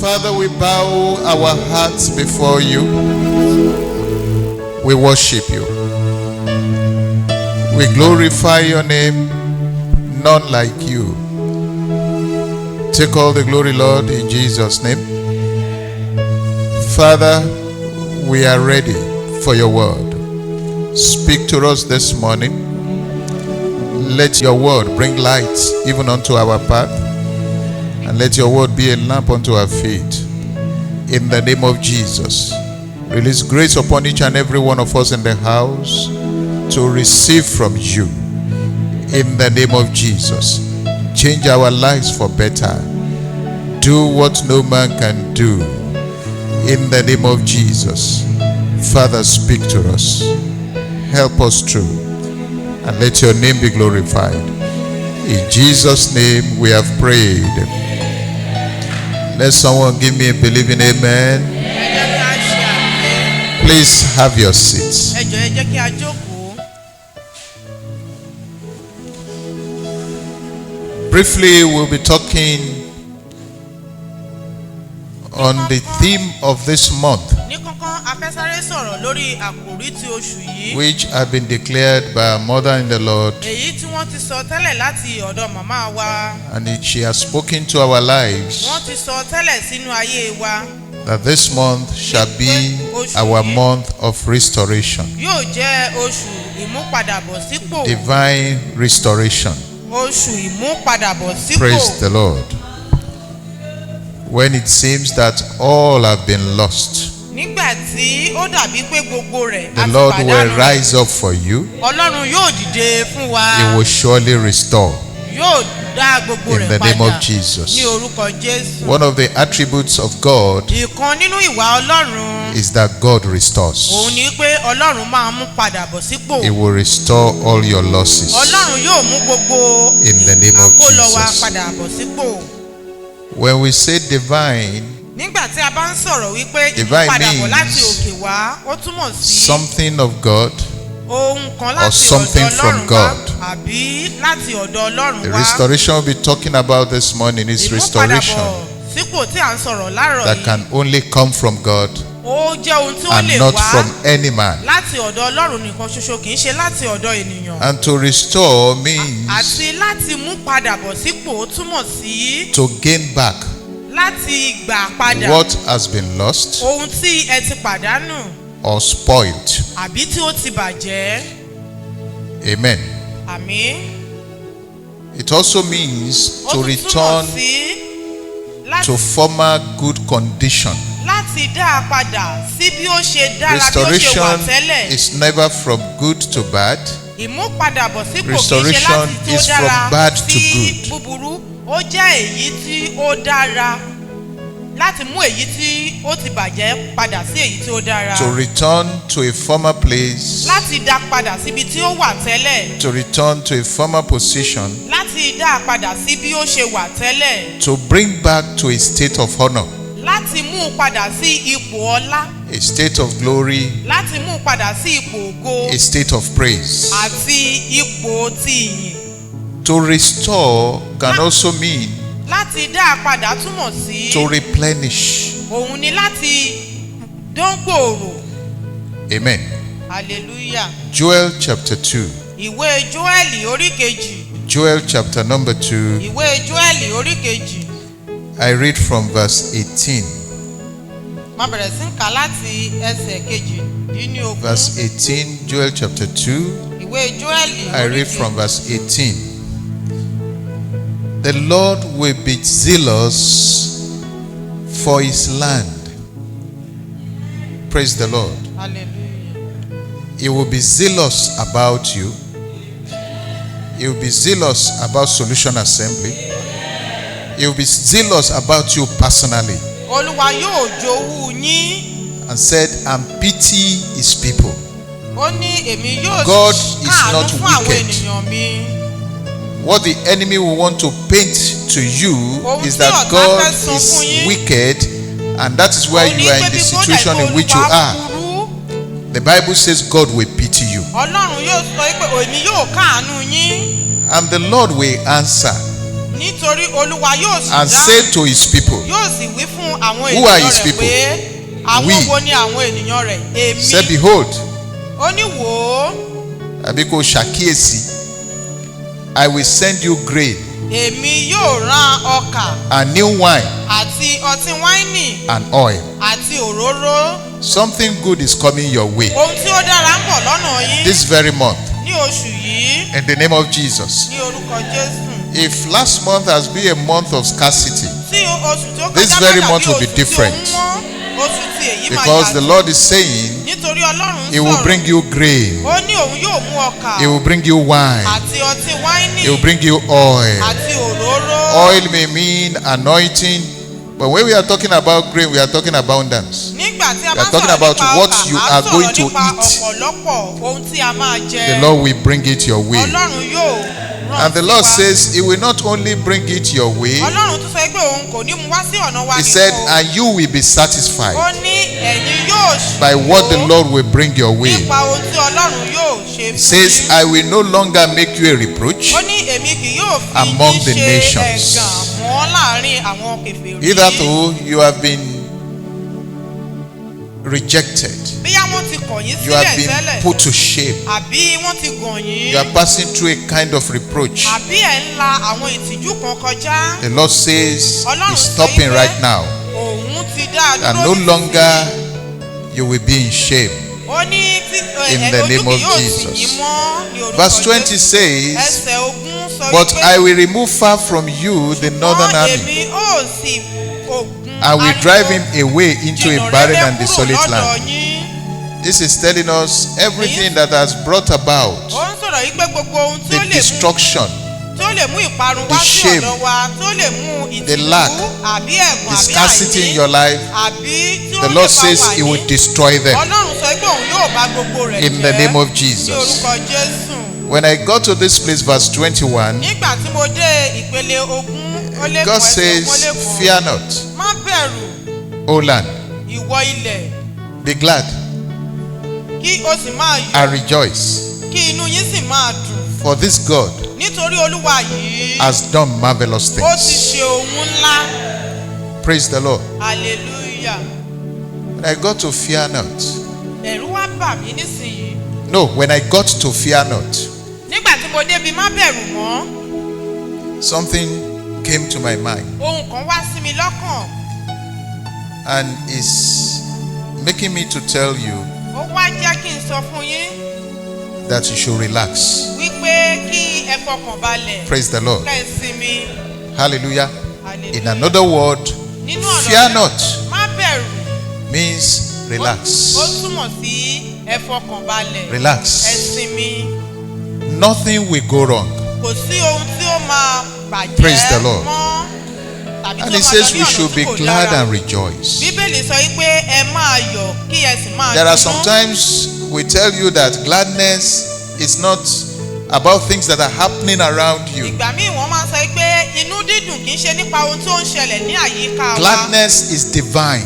Father, we bow our hearts before you. We worship you. We glorify your name, none like you. Take all the glory, Lord, in Jesus' name. Father, we are ready for your word. Speak to us this morning. Let your word bring light even unto our path, and let your word be a lamp unto our feet. In the name of Jesus, release grace upon each and every one of us in the house to receive from you. In the name of Jesus, change our lives for better. Do what no man can do. In the name of Jesus, Father, speak to us. Help us through, and let your name be glorified. In Jesus' name we have prayed. Let someone give me a believing amen. Please have your seats. Briefly, we'll be talking on the theme of this month, which have been declared by our mother in the Lord, and she has spoken to our lives that this month shall be our month of restoration, divine restoration. Praise the Lord. When it seems that all have been lost, the Lord will rise up for you. He will surely restore. In the name of Jesus. One of the attributes of God is that God restores. He will restore all your losses. In the name of Jesus. When we say divine, divine means something of God or something from God. The restoration we'll be talking about this morning is restoration that can only come from God and not from any man. And to restore means to gain back what has been lost or spoiled. Amen. It also means to return to former good condition. Restoration is never from good to bad. Restoration is from bad to good. To return to a former place, to return to a former position, to bring back to a state of honor, a state of glory, a state of praise. To restore can also mean to replenish. Amen. Hallelujah. Joel chapter 2. Joel chapter number 2. I read from verse 18. Verse 18, Joel chapter 2. I read from verse 18. The Lord will be zealous for his land. Praise the Lord. Hallelujah. He will be zealous about you. He will be zealous about Solution Assembly. He will be zealous about you personally. And said, and pity his people. God is not wicked. What the enemy will want to paint to you is that God is wicked, and that is why you are in the situation in which you are. The Bible says God will pity you. And the Lord will answer. nítorí Olúwa yóò sì and say to his people, yóò sì wí fún àwọn who are ènìyàn his rẹ̀ people? pé àwọn We. wo ni àwọn ènìyàn rẹ̀? say, Èmi. behold, Ó ní wò ó, àbí kò ṣàkíyèsí, I will send you grain èmi yóò rán ọkà and new wine àti ọtí wáìnì and oil. àti òróró. Something good is coming your way Ohun tí ó dára ń bọ̀ lọ́nà yín this very month ní oṣù yìí in the name of Jesus. ní orúkọ Jésù. If last month has been a month of scarcity, Tí oṣù tí ó This kọjá very bá month dàbí will be oṣù tí ó different. ń mọ́, oṣù tí èyí máa because the yàtọ̀. Lord is saying Nítorí Ọlọ́run he will bring sọ̀rọ̀, you grain, ó ní òun yóò mú ọkà he will bring you wine, àti ọtí wáìnì he will bring you oil. àti òróró. Oil may mean anointing, but when we are talking about grain, we are talking abundance. Nígbà tí a We bá are talking sọ̀rọ̀ about nípa what ọkà, you à are ń sọ̀rọ̀ going to nípa eat. ọ̀pọ̀lọpọ̀ ohun tí a máa jẹ. The Lord will bring it your way. Ọlọ́run yóò rán And the sí Lord wa. says he will not only bring it your way, Ọlọ́run tún sọ pé òun kò ní mú wá sí ọ̀nà wa he said, nìkan o. and you will be satisfied Ó ní ẹ̀yin yóò by what the ṣògo Lord will bring your way. nípa ohun tí Ọlọ́run yóò ṣe He fún says, yín. I will no longer make you a reproach. Ó ní èmi kì yóò fi among yín the ṣe nations. ẹ̀gàn mọ́ láàrin àwọn kèfèrí. Hitherto you have been rejected. Bíyá wọ́n ti kọ̀ yín You have sílẹ̀ been tẹ́lẹ̀, put to shame. àbí wọ́n ti gàn yín, You are passing through a kind of reproach. àbí ẹ̀ ń la àwọn ìtìjú kan kọjá. The Lord says Ọlọ́run he's sọ stopping pé right now. Òun ti dá a And dúró no nísinsìnyí. longer you will be in shame. Ó ní tí In the ojú name kì of yóò tì Jesus. yín mọ́ ní orúkọ Verse 20 Jésù. says, Ẹsẹ̀ ogún sọ but wípé, I will remove far from you the northern army. èmi ó sì ògùn I will drive him away into a jìnnà barren réré and kúrò desolate lọ́dọ̀ land. yín. This is telling us everything that has brought about Ó ń sọ̀rọ̀ yìí pé gbogbo ohun tí the ó lè mú destruction, ìparun the wá sí shame, ọ̀dọ̀ wa, tí ó lè mú the ìtìjú lack, àbí ẹ̀gùn the àbí scarcity in àìní your life. àbí tí ó The lè Lord bá says wà he will ní. destroy them Ọlọ́run sọ pé òun yóò bá gbogbo rẹ̀ in the jẹ́ name of ní Jesus. orúkọ Jésù. When I got to this place, verse 21, Nígbà tí mo dé ìpele ogún ó lé God kan, ẹsẹ̀ says, ogún ó lé kan, fear not, má bẹ̀rù O land, ìwọ ilẹ̀, be glad kí o sì máa yọ̀, and rejoice, kí inú yín sì máa dùn. for this God Nítorí Olúwa yìí has done marvelous ó ti things. ṣe ohun ńlá. Praise the Lord. Hallelujah. When I got to fear not, Ẹ̀rù wá bà mí nísìnyí. no, when I got to fear not, Nígbà tí mo débi má bẹ̀rù mọ́, something came to my mind ohun kan wá sí mi lọ́kàn. and is making me to tell you Ó wá jẹ́ kí n sọ fún yín that you should relax. wípé kí ẹ fọkàn balẹ̀. Praise the Lord. Kẹ́ ẹ sinmi. Hallelujah. Hallelujah. In another word, Nínú ọ̀nà fear mìíràn, not má bẹ̀rù. means relax. Ó túmọ̀ sí ẹ fọkàn balẹ̀. Ẹ Relax. sinmi. Nothing will go wrong. Kò sí ohun tí ó máa bàjẹ́ Praise the Lord. mọ́. Tàbí And tó he máa says lọ ní we ọ̀nà should tí be kò glad dára. and rejoice. Bíbélì sọ wípé ẹ máa yọ̀ kí ẹ sì máa There are dunnú. sometimes we tell you that gladness is not about things that are happening around you. Ìgbà míì wọ́n máa ń sọ pé inú dídùn kì í ṣe nípa ohun tó ń ṣẹlẹ̀ ní àyíká wa. Gladness is divine.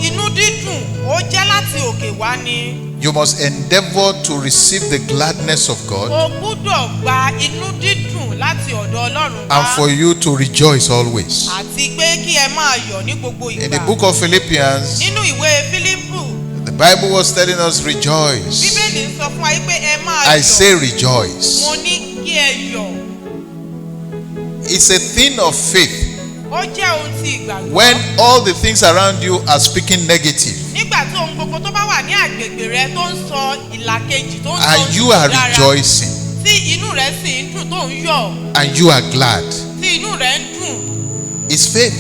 Inú dídùn ó jẹ́ láti òkè wá ni. You must endeavor to receive the gladness of God O gbúdọ̀ gba inú dídùn láti ọ̀dọ̀ Ọlọ́run and wá. for you to rejoice always. Àti pé kí ẹ máa yọ̀ ní gbogbo In the ìgbà. book of Philippians, Nínú ìwé Fílípù, the Bible was telling us rejoice. Bíbélì sọ fún wa pé ẹ máa I yọ̀. say rejoice. Mo ní kí ẹ yọ̀. It's a thing of faith. Ó jẹ́ ohun ti ìgbàgbọ́. When all the things around you are speaking negative Nígbà tí ohun gbogbo tó bá wà ní àgbègbè rẹ tó ń sọ ìlàkejì tó ń sọ and ohun you tí are kò dára, rejoicing tí inú rẹ sì ń dùn tó ń yọ̀, and you are glad, tí inú rẹ ń dùn, it's faith.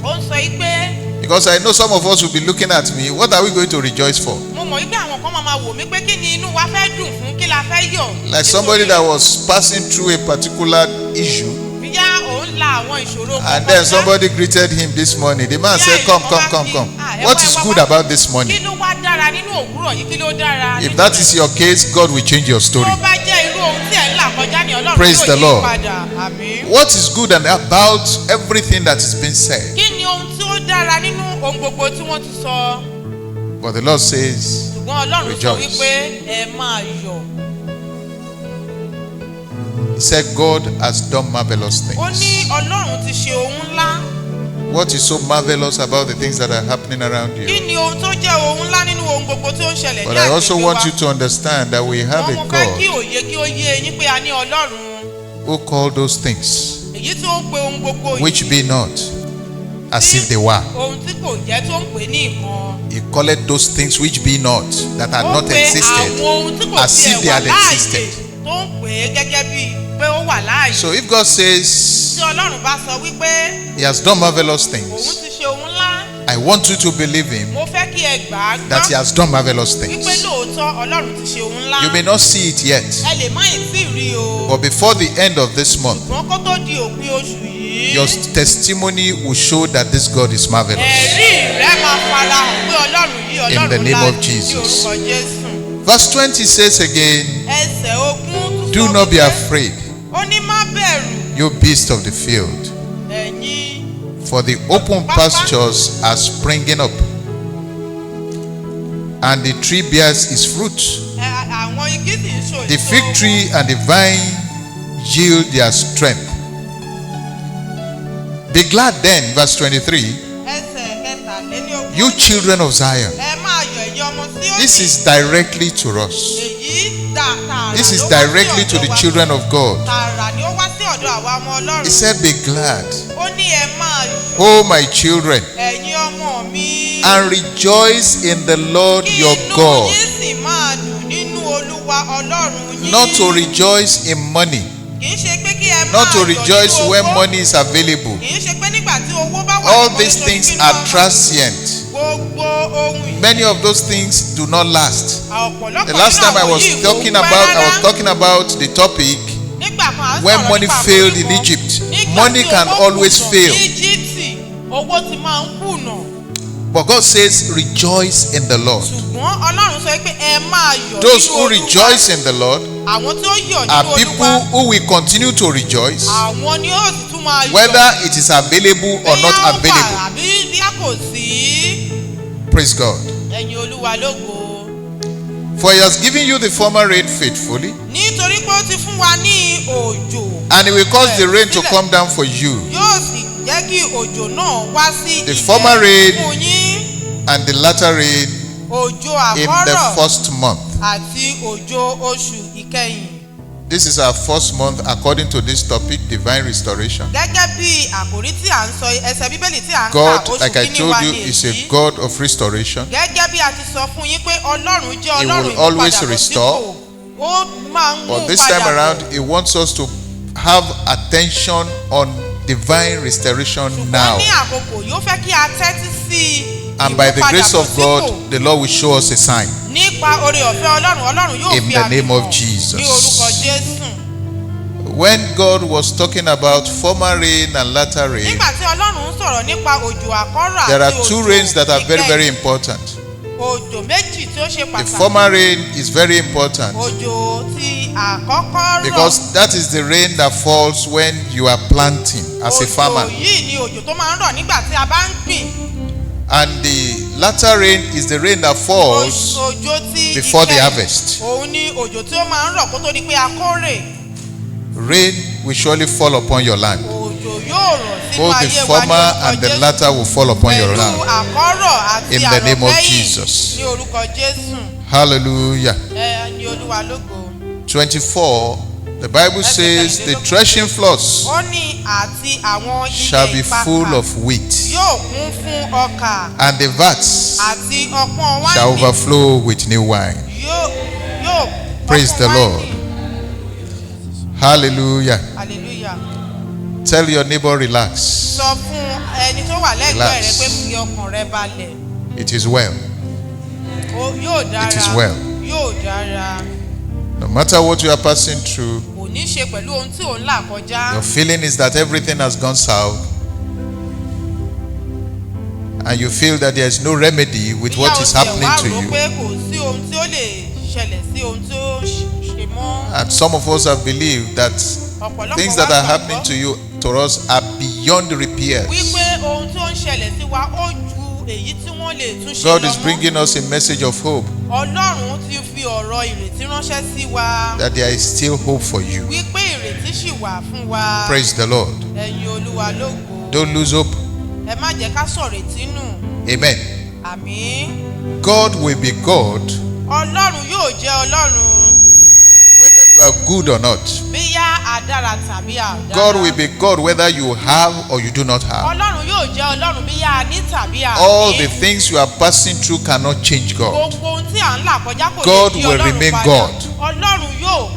ó ń sọ pé Because I know some of us will be looking at me, what are we going to rejoice for? mo mọ̀ wípé àwọn kan máa wò mí pé kí ni inú wa fẹ́ dùn fún, kí la fẹ́ yọ̀. Like somebody that was passing through a particular issue Bíyá òun la àwọn ìṣòro kan and then kọjá. somebody greeted him this morning. The man said, come, come, come, come. What is good about this Kí morning? ló wá dára nínú òwúrọ̀ yìí, kí ló dára? If that is your case, God will change your story. Tó bá jẹ́ irú ohun tí ẹ̀ ń là kọjá ní Ọlọ́run Praise the yóò yí Lord. padà. Àmín. What is good and about everything that is being said? Kí ni ohun tí ó dára nínú ohun gbogbo tí wọ́n ti sọ? But the Lord says, Ṣùgbọ́n Ọlọ́run sọ Rejoice. wípé ẹ máa yọ̀. He said God has done marvelous ó ní things. Ọlọ́run ti ṣe ohun ńlá. What is so marvelous about the things that are happening around Kí you? ni ohun tó jẹ́ ohun ńlá nínú ohun gbogbo tí ó ń ṣẹlẹ̀ ní But I also àgbègbè want wa? you to understand that we have a Mo fẹ́ kí God òye kí ó yé yín pé a ní Ọlọ́run who called those things èyí tí ó ń pe ohun gbogbo which yìí be not as if they were. ohun tí kò jẹ́ tó ń pè ní nǹkan. He called those things which be not, that had Ó not pe existed, àwọn ohun tí kò as if tiẹ̀ they wà had láàyè existed. tó ń pè é gẹ́gẹ́ bíi pé ó wà láàyè. So if God says Tí Ọlọ́run bá sọ wípé He has done marvelous òun things, ti ṣe ohun ńlá, I want you to believe Him mo fẹ́ kí ẹ gbà á that He gbọ́ has done marvelous wípé things. lóòótọ́ Ọlọ́run ti ṣe ohun ńlá. You may not see it yet, Ẹ lè má ì tí ì rí o. but before the end of this month, Ṣùgbọ́n kó tó di òpin oṣù yìí, your testimony will show that this God is marvelous. ẹ̀rí rẹ máa farahàn pé Ọlọ́run yìí In the Ọlọ́run name ńlá of ní Jesus. orúkọ Jésù. Verse 20 says again, Ẹsẹ̀ ogún tún do sọ not be wípé, afraid, ó ní má bẹ̀rù you beasts of the field, ẹ̀yin for the open pastures are springing up, and the tree bears its fruit. àwọn igi sì ń so The èso. fig tree and the vine yield their strength. Be glad then, verse 23, Ẹsẹ̀ kẹtàlélógún. you children of Zion. Ẹ máa yọ̀ ẹ̀yin ọmọ Síónì. This is directly to us. Èyí tààrà This is ló wá sí directly to ọ̀dọ̀ the wa. children of God. Tààrà ni ó wá sí ọ̀dọ̀ àwa ọmọ Ọlọ́run. He said, be glad, Ó ní ẹ máa yọ̀ oh my children, ẹ̀yin ọmọ mi. and rejoice in the Lord Kí your inú God. yín sì máa dùn nínú Olúwa Ọlọ́run yín. Not to rejoice in money, Kì í ṣe pé kí ẹ máa not to yọ̀ rejoice nínú when owó. money is available. Kì í ṣe pé nígbà tí owó bá wà All nínú these orí things nínú are ọmọ. transient. Gbogbo ohun yìí. Many of those things do not last. Ọ̀pọ̀lọpọ̀ The last nínú time I àwọn was yìí kò talking pẹ́ about, rárá. I was talking about the topic Nígbà kan à ń when sọ̀rọ̀ money nípa failed in àforífọ́. Egypt. Nígbà Money tí can owó always kùnà fail. ní Íjíbítì, owó ti máa ń kùnà. But God says, rejoice in the Lord. Ṣùgbọ́n Ọlọ́run sọ pé ẹ máa yọ̀ Those nínú who Olúwa. rejoice in the Lord Àwọn tí ó yọ̀ are nínú people Olúwa. who will continue to rejoice, Àwọn ni ó sì tún máa yọ̀. whether it is available or Bóyá not ó wà available. àbí bí a kò sí. Praise God. Ẹ̀yin Olúwa lógo. For He has given you the former rain faithfully, Nítorí pé ó ti fún wa ní òjò. and He will cause the rain to come down for you, Yóò sì jẹ́ kí òjò náà wá sí The ilẹ̀ former rain fún yín. and the latter rain Òjò in àkọ́rọ̀ the first month. àti òjò oṣù ìkẹyìn. This is our first month according to this topic, divine restoration. Gẹ́gẹ́ bí àkòrí tí à ń sọ ẹsẹ̀ bíbélì tí à ń kà God, oṣù like I kìíní told wa you, ní is a èyí. God of restoration. Gẹ́gẹ́ bí a ti sọ fún yín pé Ọlọ́run jẹ́ He Ọlọ́run will always ìmúpadàbọ̀ restore. sípò. Ó máa ń mú But this padà time bọ̀. around, He wants us to have attention on divine restoration now. Ṣùgbọ́n ní àkókò yóò fẹ́ kí a tẹ́tí sí And by the grace of ìmúpadàbọ̀ God, sípò. the Lord will show us a sign. Nípa oore ọ̀fẹ́ Ọlọ́run yóò In fi the àmì name of hàn Jesus. ní orúkọ Jésù. When God was talking about former rain and latter rain, Nígbà tí Ọlọ́run ń sọ̀rọ̀ nípa òjò àkọ́rọ̀ there are àti two òjò rains that are very, ìkẹyìn. very important. Òjò méjì tí ó ṣe The pàtàkì. former rain is very important Òjò ti àkọ́kọ́ rọ̀. because that is the rain that falls when you are planting as a farmer. Òjò yìí ni òjò tó máa ń rọ̀ nígbà tí a bá ń gbìn. And the latter rain is the rain that falls Òjò ti before the ìkẹyìn. harvest. Òun ni òjò tí ó máa ń rọ̀ kó tó di pé a kórè. Rain will surely fall upon your land. Òjò yóò rọ̀ sínú Both the ayé wa ní former orúkọ and the Jésù. latter will fall upon your Pẹ̀lú land. àkọ́rọ̀ àti In the name of àrọ̀kẹ́yìn Jesus. ní orúkọ Jésù. Hallelujah. Ẹ ní Olúwa lógo. 24, the Bible says the threshing floors Ó ní àti àwọn shall be ilẹ̀ ìpakà full of wheat, yóò kún fún ọkà and the vats àti ọpọ́n shall wáìnì overflow with new wine. yóò Praise ọpọ́n the Lord. wáìnì. Hallelujah. Hallelujah. Tell your neighbor, relax. Sọ fún ẹni tó wà lẹ́gbẹ̀ẹ́ Relax. rẹ pé fi ọkàn rẹ balẹ̀. It is well. Yóò dára. It is well. Yóò dára. No matter what you are passing through, Kò ní ṣe pẹ̀lú ohun tí ò ń là kọjá. your feeling is that everything has gone south, and you feel that there is no remedy with what is happening to Ìyá òsì ẹ̀ wá rò you. pé kò sí ohun tí ó lè ṣẹlẹ̀ sí ohun tí ó ṣe mọ́. And some of us have believed that Ọ̀pọ̀lọpọ̀ things wa that are gbàgbọ́ happening to us are beyond repairs. wípé ohun tí ó ń ṣẹlẹ̀ sí wa ó ju èyí tí wọ́n lè tún ṣe God lọ is mọ́. bringing us a message of hope Ọlọ́run ti fi ọ̀rọ̀ ìrètí ránṣẹ́ sí wa that there is still hope for you. wípé ìrètí ṣì wà fún wa. Praise the Lord. Ẹ̀yin Olúwa lógo. Don't lose hope. Ẹ má jẹ́ ká sọ̀rètí nù. Amen. Àmín. God will be God Ọlọ́run yóò jẹ́ Ọlọ́run. whether you are good or not. Bíyá àdára tàbí àdára. God will be God whether you have or you do not have. Ọlọ́run yóò jẹ́ Ọlọ́run bíyá ní tàbí àní. All the things you are passing through cannot change God. Gbogbo ohun tí à ń là kọjá kò lè God yí will Ọlọ́run remain padà. God. Ọlọ́run yóò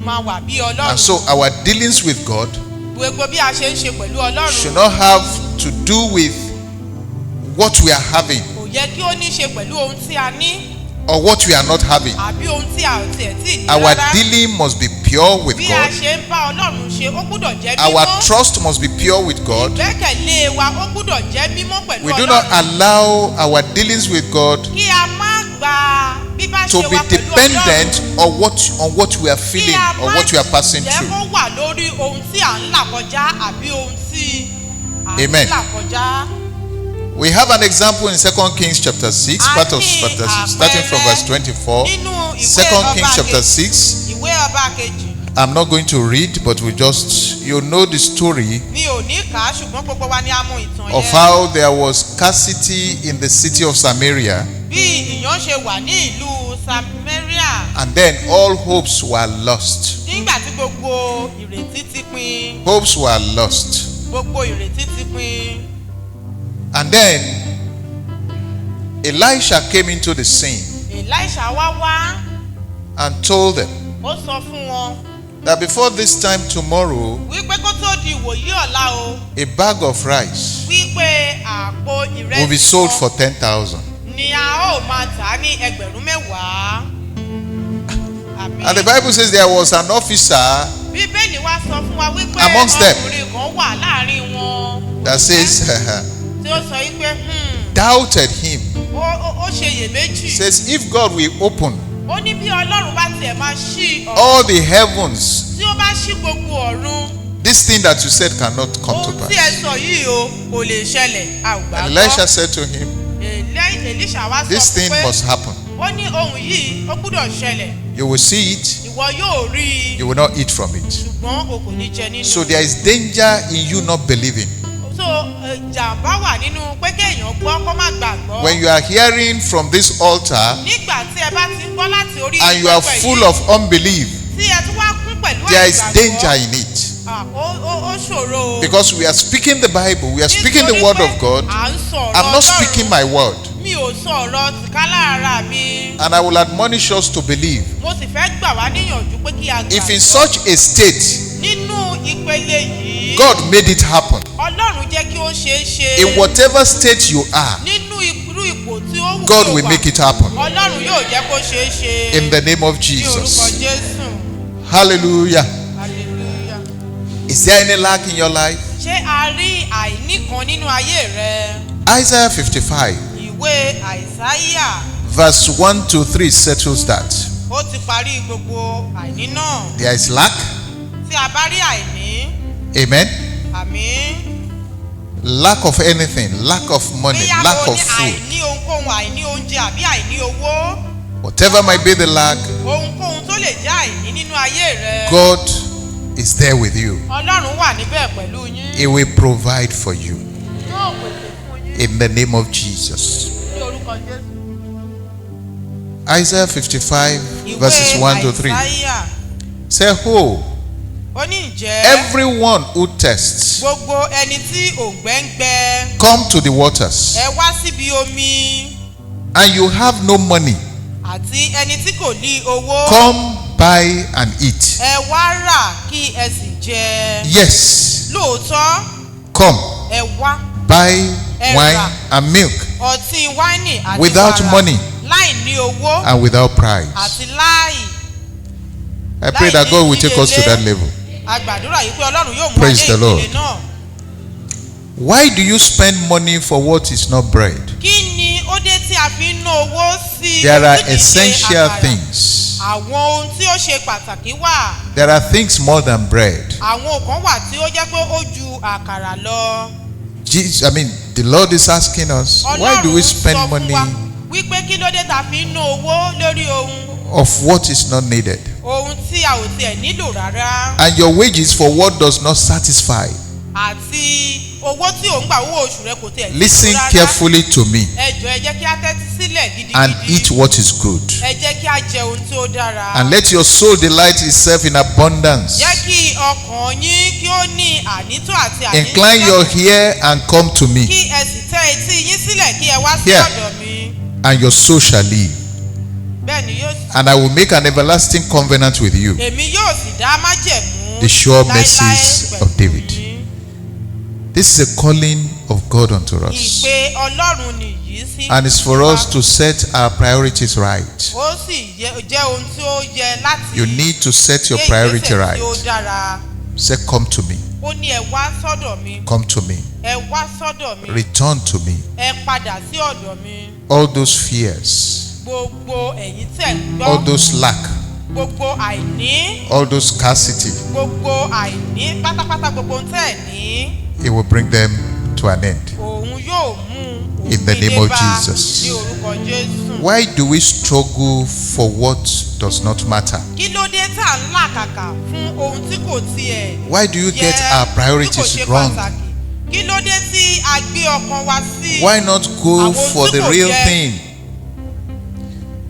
máa wà bí Ọlọ́run. And so our dealings with God Gbogbo bí a ṣe ń ṣe pẹ̀lú Ọlọ́run. should not have to do with what we are having Kò yẹ kí ó ní ṣe pẹ̀lú ohun tí a ní or what we are not having. àbí ohun tí a ò tiẹ̀ tí ì ní Our rárá. dealing must be pure with Bí a God. ṣe ń bá Ọlọ́run ṣe, ó gbúdọ̀ jẹ́ Our mímọ́. trust must be pure with God. Ìgbẹ́kẹ̀lé wa ó gbúdọ̀ jẹ́ mímọ́ pẹ̀lú We do not Ọlọ́run. allow our dealings with God Kí a má gba bíbá to ṣe be wa pẹ̀lú Ọlọ́run. dependent on what we are feeling or what we are passing Kí a má through. jẹ́ kó wà lórí ohun tí à ń là kọjá àbí ohun tí à ń Amen. là kọjá. We have an example in 2 Kings chapter 6, part of chapter 6, starting from verse 24. Nínú ìwé 2 Kings ọba chapter kejì. 6. Ìwé ọba kejì. I'm not going to read, but you know the story Mi ò ní kà á ṣùgbọ́n gbogbo wa ni a mọ ìtàn of yẹn. how there was scarcity in the city of Samaria, Bí ìyàn ṣe wà ní ìlú Samaria. and then all hopes were lost. Nígbà tí gbogbo ìrètí ti pin. Hopes were lost. Gbogbo ìrètí ti pin. And then Elisha came into the scene Elisha wá and told them ó sọ fún wọn that before this time tomorrow, wípé kó tó di ìwòyí ọ̀la o a bag of rice wípé àpò will be ìrẹsì sold kan for 10,000. ni a ó máa tà á ní 10,000. And the Àmín. Bible says there was an officer Bíbélì wá sọ fún wa wípé Amongst them. ọkùnrin kan wà láàrin wọn that says tí ó sọ wípé doubted him. ó ṣe iyèméjì. Says if God will open Ó ní bí Ọlọ́run bá tiẹ̀ máa ṣí ọ̀run, all the heavens, tí ó bá ṣí gbogbo ọ̀run, this thing that you said cannot come to ohun tí ẹ pass. sọ yìí o kò lè ṣẹlẹ̀, a ò And gbàgbọ́. Elisha said to him, Elisha wá sọ this fún thing pé must happen. ó ní ohun yìí ó gbúdọ̀ ṣẹlẹ̀. You will see it, Ìwọ yóò rí i you will not eat from it. ṣùgbọ́n o kò ní jẹ nínú. So there is danger in you not believing. So jàǹbá wà nínú pé kéèyàn gbọ́ kó má gbàgbọ́. When you are hearing from this altar Nígbà tí ẹ bá ti ń gbọ́ láti orí and you are pẹpẹ full yìí, of unbelief, tí ẹ tún wá kún pẹ̀lú there is àìgbàgbọ́, danger in it. ó ṣòro o. Because we are speaking the Bible, we are speaking the word of God. À ń sọ̀rọ̀ I'm not Ọlọ́run. speaking my word. Mi ò sọ̀rọ̀ tìkálà ara mi. And I will admonish us to believe. Mo sì fẹ́ gbà wá níyànjú pé kí a If in gbàgbọ́. such a state, Nínú ìpele yìí, God made it happen. Ọlọ́run jẹ́ kí ó ṣeé ṣe. In whatever state you are, Nínú irú ipò tí ó wù God kí ó will wà, make it happen. Ọlọ́run yóò jẹ́ kó ṣeé ṣe. In the name of Ní orúkọ Jesus. Jésù. Hallelujah. Hallelujah. Is there any lack in your life? Ṣé a rí àìní kan nínú ayé rẹ? Isaiah 55, Ìwé Àìsáyà verse 1 to 3 settles that. ó ti parí gbogbo àìní náà. There is lack. Tí a bá rí àìní, Amen. àmín. Lack of anything, lack of money, Bóyá lack o of ní food. àìní ohunkóhun, àìní oúnjẹ àbí àìní owó, Whatever might be the lack, ohunkóhun tó lè jẹ́ àìní nínú ayé rẹ. God is there with you. Ọlọ́run wà níbẹ̀ pẹ̀lú yín. He will provide for you. Yóò pèsè fún yín In the name of Jesus. ní orúkọ Jésù. Isaiah 55, Ìwé verses 1 to 3. Àìsáyà Say, oh, ó ní ǹjẹ́ everyone who tests, gbogbo ẹni tí òǹgbẹ ń gbẹ, come to the waters, ẹ wá síbi omi, and you have no money, àti ẹni tí kò ní owó, come buy and eat. ẹ wá rà kí ẹ sì jẹ. Yes, Lóòótọ́, come, ẹ wá buy wine and milk ọtí wáìnì àti without wàrà money láì ní owó and without price. àti láì. I pray that God will take us to that level. A gbàdúrà yìí pé Ọlọ́run yóò mú Praise adé the Lord. ìpele náà. Why do you spend money for what is not bread? Kí ni ó dé tí a fi ń ná owó sí There are ohun tí kìí ṣe essential àkàrà? things. Àwọn ohun tí ó ṣe pàtàkì wà. There are things more than bread. Àwọn kan wà tí ó jẹ́ pé ó ju àkàrà lọ. The Lord is asking us, why do we spend money wípé kí ló dé tá a fi ń ná owó lórí ohun of what is not needed? ohun tí a ò tiẹ̀ nílò rárá. And your wages for what does not satisfy. Àti owó tí ò ń gbà owó oṣù rẹ kò tiẹ̀ nílò rárá. Listen carefully to me. Ẹ jọ̀ọ́ ẹ jẹ́ kí a tẹ́tí sílẹ̀ gidigidi. And eat what is good. Ẹ jẹ́ kí a jẹ ohun tí ó dára. And let your soul delight itself in abundance. Jẹ́ kí ọkàn yín kí ó ní ànító àti àníṣẹ́kù. Incline your ear and come to me. Kí ẹ sì tẹ́ etí yín sílẹ̀ kí ẹ wá sí Here. ọ̀dọ̀ mi. And your soul shall live. Bẹ́ẹ̀ ni yóò sì. And I will make an everlasting covenant with you. Èmi yóò sì dá májẹ̀mú The sure láéláé mercies pẹ̀lú of David. yín. This is a calling of God unto us. Ìpè Ọlọ́run nìyí sí. And it's for us to set our priorities right. Ó sì jẹ́ ohun tí ó yẹ láti. You need to set your gbé priority ìgbésẹ̀ right. tí ó dára. Say, come to me. Ó ní ẹ wá sọ́dọ̀ mi. Come to me. Ẹ wá sọ́dọ̀ mi. Return to me. Ẹ padà sí ọ̀dọ̀ mi. All those fears, Gbogbo ẹ̀yin tẹ̀ ń all gbọ́. those lack, Gbogbo àìní. all those scarcity, Gbogbo àìní pátápátá gbogbo ohun tẹ̀ ní. He will bring them to an end. Òun yóò mú In the òpin name of dé bá Jesus. ní orúkọ Jésù. Why do we struggle for what does not matter? Kí ló dé tá à ń làkàkà fún ohun tí kò tiẹ̀ Why do you get our tí kò priorities ṣe wrong? pàtàkì? Kí ló dé tí a gbé ọkàn wa sí? Why not go Àwọn for tí the kò real jẹ́. thing?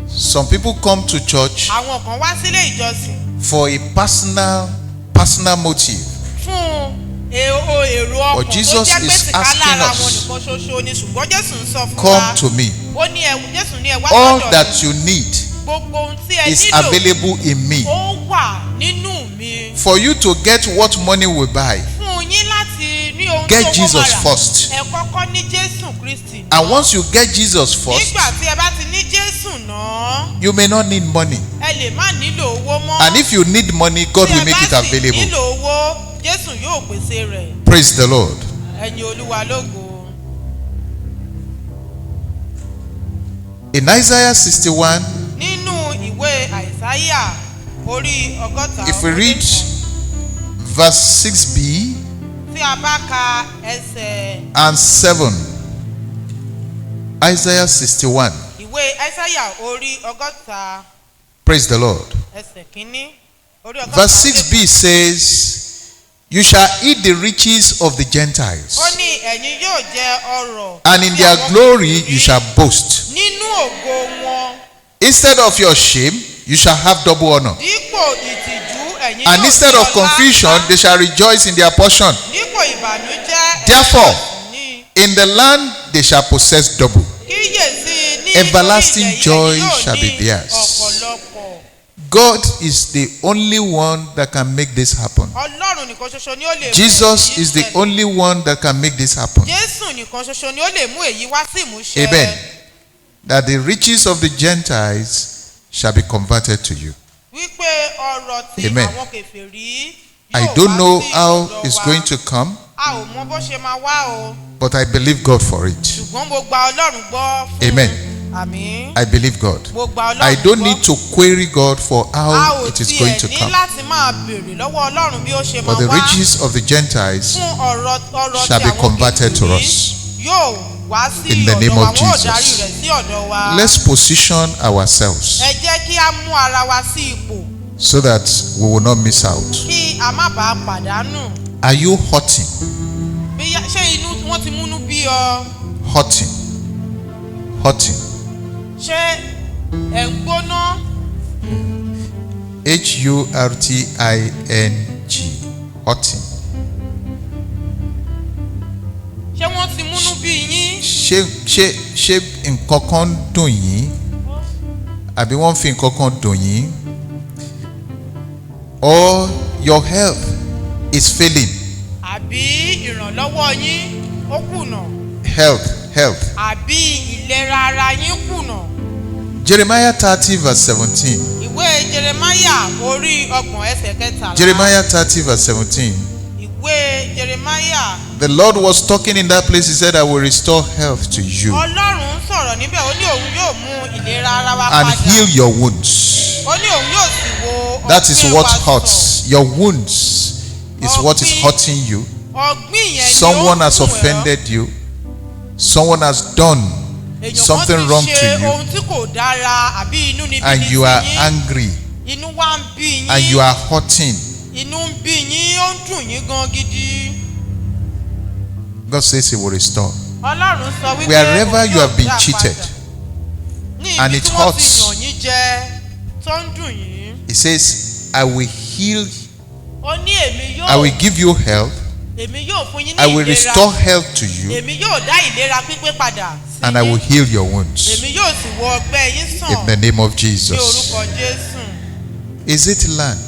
Some people come to church Àwọn kan wá sílé ìjọsìn for a personal motive. fún èrò But ọkàn tó Jesus jẹ́ pé is tìká asking lára us, wọn nìkan ṣoṣo ni, ṣùgbọ́n Jésù ń sọ fún wa. Come to me. Ó ní Jésù ní ẹ wá All sọ́dọ̀ that mi. you need Gbogbo ohun tí ẹ is nílò available in me. ó wà nínú mi. For you to get what money will buy, Fún yín láti ní ohun get tó wọ́n Jesus máa rà. first. Ẹ kọ́kọ́ ní Jésù Kristi. And once you get Jesus first, Nígbà tí ẹ bá ti ní Jésù náà, you may not need money. ẹ lè má nílò owó mọ́. And if you need money, God will make it Tí ẹ bá sì available. nílò owó, Jésù yóò pèsè rẹ̀. Praise the Lord. Ẹ̀yin Olúwa lógo. In Isaiah 61, Nínú ìwé Àìsáyà orí ọgọ́ta. if we read verse 6b Tí a bá ka ẹsẹ̀ and 7, Isaiah 61, ìwé Àìsáyà orí ọgọ́ta praise the Lord. ẹsẹ̀ kínní. Orí ọgọ́ta. Verse 6b says, you shall eat the riches of the Gentiles, Ó ní ẹ̀yin yóò jẹ ọrọ̀. and in tí their àwọn glory kèfèrí you shall boast. Nínú ògo wọn. Instead of your shame, you shall have double honor. Dípò ìtìjú ẹ̀yin And yóò instead ní of ọlá. confusion, they shall rejoice in their portion. Dípò ìbànújẹ́ Therefore, ẹ̀yin ní. in the land they shall possess double. Kíyèsí ní Everlasting orí ilẹ̀ joy yìí yóò shall be ní theirs. ọ̀pọ̀lọpọ̀. God is the only one that can make this happen. Ọlọ́run nìkan ṣoṣo ni ó lè mú Jesus èyí is the ṣẹlẹ̀. only one that can make this happen. Jésù nìkan ṣoṣo ni ó lè mú èyí wá sí ìmúṣẹ. Amen. That the riches of the Gentiles shall be converted to you. Wípé ọrọ̀ tí Amen. àwọn kèfèrí I yóò don't wá know sí how ọ̀dọ̀ it's wa. going to come, A ò mọ bó ṣe máa wá o. but I believe God for it. Ṣùgbọ́n mo gba Ọlọ́run gbọ́ fún. Amen. Àmín. I believe God. Mo gba Ọlọ́run I don't gbọ́. need to query God for A how ò it is going to tiẹ̀ ní come. láti máa béèrè lọ́wọ́ Ọlọ́run bí ó ṣe But máa the wá. riches of the Gentiles Fún ọrọ̀ shall tí be àwọn converted to kèfèrí us. yóò wá sí In the ọ̀dọ̀ name wa, of wọn ò darí Jesus. rẹ̀ sí ọ̀dọ̀ wa. Let's position ourselves Ẹ jẹ́ kí a mú ara wa sí ipò so that we will not miss out. kí a má bàa pàdánù. Are you hurting? Ṣé inú wọn ti múnú bí ọ? Hurting. Hurting. Ṣé ẹ̀ ń gbóná? Hurting. Hurting. Ṣé wọ́n ti múnú bí yín? Ṣé nǹkan kan ń dùn yín? Àbí wọ́n fi nǹkan kan dùn yín? Or your health is failing? Àbí ìrànlọ́wọ́ yín ó kùnà? Health. Àbí ìlera ara yín kùnà? Jeremiah 30 verse 17. Ìwé Jeremáyà orí ọgbọ̀n ẹsẹ̀ kẹtàlá. Jeremiah 30 verse 17. Ìwé Jeremáyà. The Lord was talking in that place. He said, I will restore health to you Ọlọ́run sọ̀rọ̀ níbẹ̀, ó ní òun yóò mú ìlera ara wa and padà. heal your wounds. Ó ní òun yóò sì wo That is ọgbẹ́ what wa sàn. hurts. Your wounds is what is hurting you. Ọgbìn yẹn ni ó Someone has kùn ẹ́. offended you. Someone has done Èèyàn kan something ti wrong to ṣe you. ohun tí kò dára àbí inú níbí And ní you are tiyín. angry. inú wá ń bí yín. and you are hurting, Inú ń bí yín, ó ń dùn yín gan gidi. God says He will restore. Ọlọ́run sọ wípé Wherever òun you have yóò been dá cheated, padà. Ní and ibi it tí wọ́n ti hurts. yàn yín jẹ tó ń dùn yín. He says, I will heal, Ó ní èmi I will yóò give you health, èmi yóò fún yín ní I will ìlera. restore health to you, Èmi yóò dá ìlera pípé padà sí and I will yín. heal your wounds. Èmi yóò sì wọ ọgbẹ́ yín sàn In the name of ní Jesus. orúkọ Jésù. Is it land?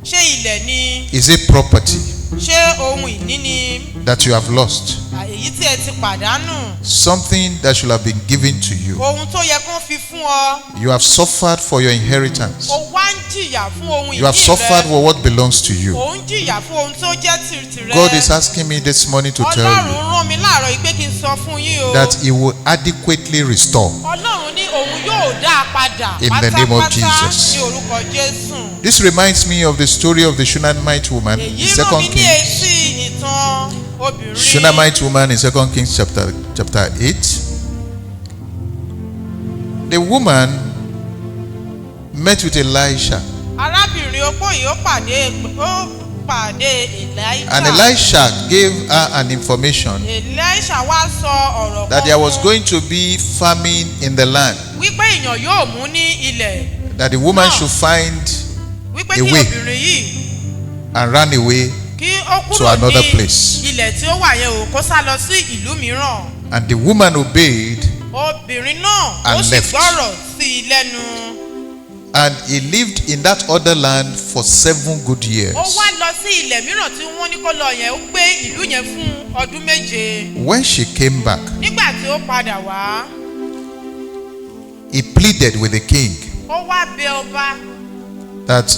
Ṣé ilẹ̀ ni? Is it property Ṣé ohun ìní ni? that you have lost? Èyí tí ẹ ti pàdánù. Something that should have been given to you. Ohun tó yẹ kán fi fún ọ. You have suffered for your inheritance. O wá ń jìyà fún ohun You have ìní suffered rẹ. for what belongs to you. O ń jìyà fún ohun tó jẹ́ tìrẹ. God is asking me this morning to tell Ọlọ́run you rán mi láàárọ̀ yìí pé kí n sọ fún yín o. that He will adequately restore. Ọlọ́run ní òun yóò dá a padà In the name of pátápátá Jesus. ní orúkọ Jésù. This reminds me of the story of the Shunammite woman in Èyí rán 2 mi ní Kings. etí ìtàn obìnrin. Shunammite woman in 2 Kings chapter 8. The woman met with Elisha, Arábìnrin opó yìí ó pàdé Elisha. and Elisha gave her an information Elisha wá sọ ọ̀rọ̀ that kan there was fún going to be famine in the land, wípé èèyàn yóò mú ní ilẹ̀. that the woman should find Wípé a kí way obìnrin yìí and run away, kí ó to kúrò another ní place. ilẹ̀ tí ó wà yẹn ò kó sá lọ sí ìlú mìíràn. and the woman obeyed, Obìnrin náà ó And sì left. gbọ́rọ̀ sí i lẹ́nu. and he lived in that other land for 7 good years. Ó wá lọ sí ilẹ̀ mìíràn tí wọ́n ní kó lọ yẹn, ó gbé ìlú yẹn fún ọdún méje. When she came back, Nígbà tí ó padà wá, he pleaded with the king ó wá bẹ ọba. that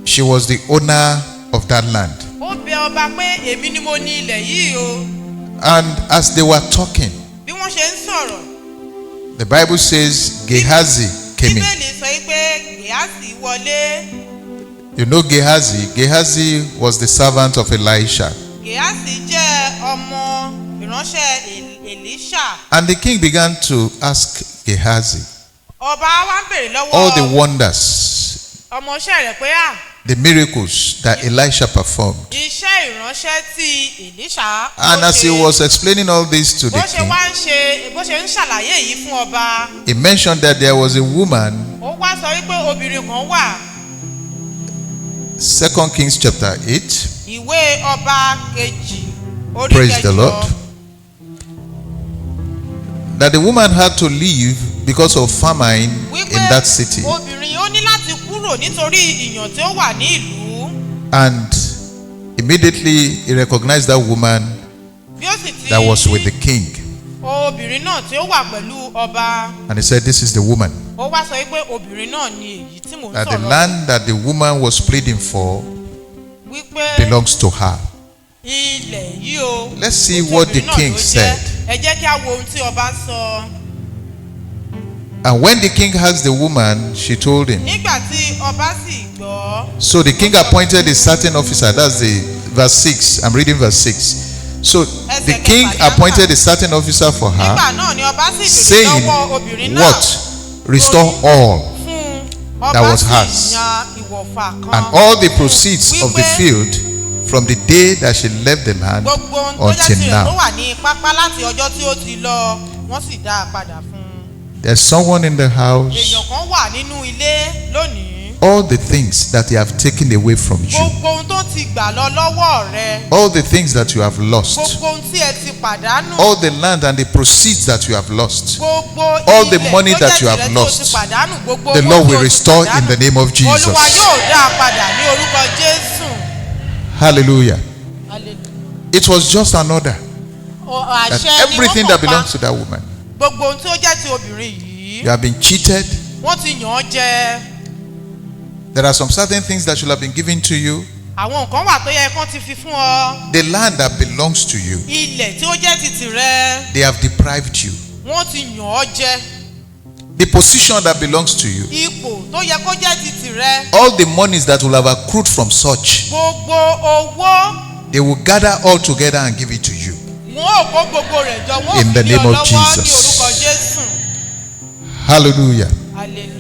she was the owner of that land. Ó bẹ ọba pé èmi ni mo ní ilẹ̀ yìí o. And as they were talking, Bí wọ́n ṣe ń sọ̀rọ̀, the Bible says Gehazi came in. Bíbélì sọ pé Gèhásì wọlé. You know Gehazi? Gehazi was the servant of Elisha. Gèhásì jẹ́ ọmọ ìránṣẹ́ Èlíṣà. And the king began to ask Gehazi Ọba wa ń bèrè all the lọ́wọ́ wonders, ọmọọṣẹ́ rẹ̀ pé the miracles that Elisha performed. iṣẹ́ ìránṣẹ́ tí Èlíṣà And as he was explaining all this to the bó ṣe king, wá ń ṣe bó ṣe ń ṣàlàyé yìí fún ọba, he mentioned that there was a woman, ó wá sọ wípé obìnrin kan wà. 2 Kings chapter 8. Ìwé ọba kejì orí Praise the kẹjọ. Lord. That the woman had to leave because of famine in that city. Obìnrin ó ní láti kúrò nítorí ìyàn tí ó wà ní ìlú. And immediately he recognized that woman Bí ó sì ti that was with the king. obìnrin náà tí ó wà pẹ̀lú ọba, And he said, this is the woman. ó wá sọ wípé obìnrin náà ni èyí tí mò ń That the sọ̀rọ̀ land that the woman was pleading for wípé belongs to her. ilẹ̀ yìí o. Let's see ohun tí what the obìnrin náà king ló jẹ́. said. Ẹ jẹ́ kí a wo ohun tí ọba sọ. And when the king asked the woman, she told him. Nígbà tí ọba sì gbọ́, So the king appointed a certain officer. That's the verse 6. I'm reading verse 6. So the king appointed a certain officer for her, nígbà náà ni ọba sì bèrè saying, lọ́wọ́ obìnrin náà what? Restore all, fún that ọba was sì hers, yan ìwọ̀fà kan. and all the proceeds of the field from the day that she left the land Gbogbo ohun tó jẹ́ until tirẹ̀ tó now. wà ní pápá láti ọjọ́ tí ó ti lọ, wọ́n sì dá a padà fún un. There's someone in the house. Èèyàn kan wà nínú ilé lónìí. All the things that they have taken away from you, Gbogbo ohun tó ti gbà lọ lọ́wọ́ rẹ. all the things that you have lost, Gbogbo ohun tí ẹ ti pàdánù. all the land and the proceeds that you have lost, Gbogbo all the ilẹ̀ money tó that jẹ́ you have tirẹ̀ tó lost, ti pàdánù, gbogbo the owó Lord tí will o ti restore in pàdánù. the name of Jesus. Olúwa yóò dá a padà ní orúkọ Jésù. Hallelujah. Hallelujah. It was just an order that Àṣẹ ni everything wọ́n that kàn pa. belongs to that woman. Gbogbo ohun tí ó jẹ́ ti obìnrin yìí, You have been cheated. wọ́n ti yàn án jẹ. There are some certain things that should have been given to you. Àwọn nǹkan wà tó yẹ kán ti fi fún ọ. The land that belongs to you, Ilẹ̀ tí ó jẹ́ ti tìrẹ, they have deprived you. wọ́n ti yàn ọ́ jẹ. The position that belongs to you, Ipò tó yẹ kó jẹ́ ti tìrẹ, all the monies that will have accrued from such, gbogbo owó, they will gather all together and give it to you. wọn ò kó gbogbo rẹ̀ jọ, wọn ò In fi the lé name ọ of lọ́wọ́ ní Jesus. orúkọ Jésù. Hallelujah. Hallelujah.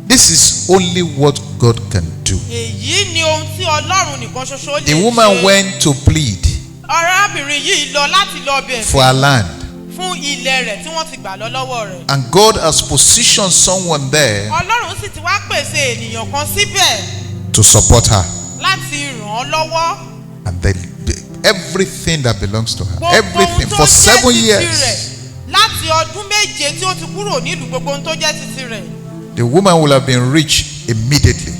This is only what God can do. èyí ni ohun tí Ọlọ́run nìkan ṣoṣo lè ṣe. The woman went to plead arábìnrin yìí lọ láti lọ bẹ̀ for her land. fún ilẹ̀ rẹ̀ tí wọ́n ti gbà lọ lọ́wọ́ rẹ̀. And God has positioned someone there Ọlọ́run sì ti wá pèsè ènìyàn kan síbẹ̀ to support her. láti ràn án lọ́wọ́. And then everything that belongs to her, Gbogbo everything ohun tó for jẹ́ 7 titi years. rẹ̀, láti ọdún méje tí ó ti kúrò nílùú, gbogbo ohun tó jẹ́ titi rẹ̀. The woman will have been rich immediately.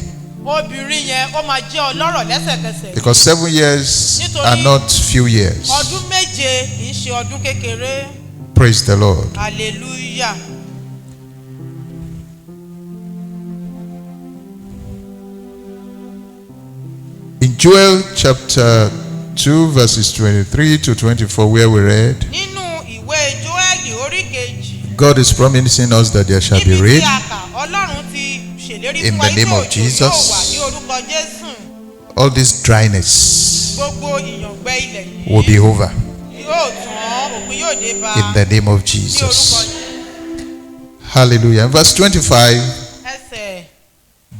Obìnrin yẹn ó máa jẹ́ ọlọ́rọ̀ lẹ́sẹ̀kẹsẹ̀. Because 7 years are not few years. Ọdún méje kì í ṣe ọdún kékeré. Praise the Lord. Hallelujah. In Joel chapter 2 verses 23 to 24 where we read, Nínú ìwé Jóẹ́lì orí kejì. God is promising us that there shall be Níbi rain tí a kà, Ọlọ́run ti ṣèlérí in fún wa the name pé of òjò Jesus. yóò wà ní orúkọ Jésù. All this dryness Gbogbo ìyàngbẹ ilẹ̀ yìí will be over yóò tán, òpin yóò dé bá in the name of ní orúkọ Jesus. Hallelujah. In verse 25, ẹsẹ̀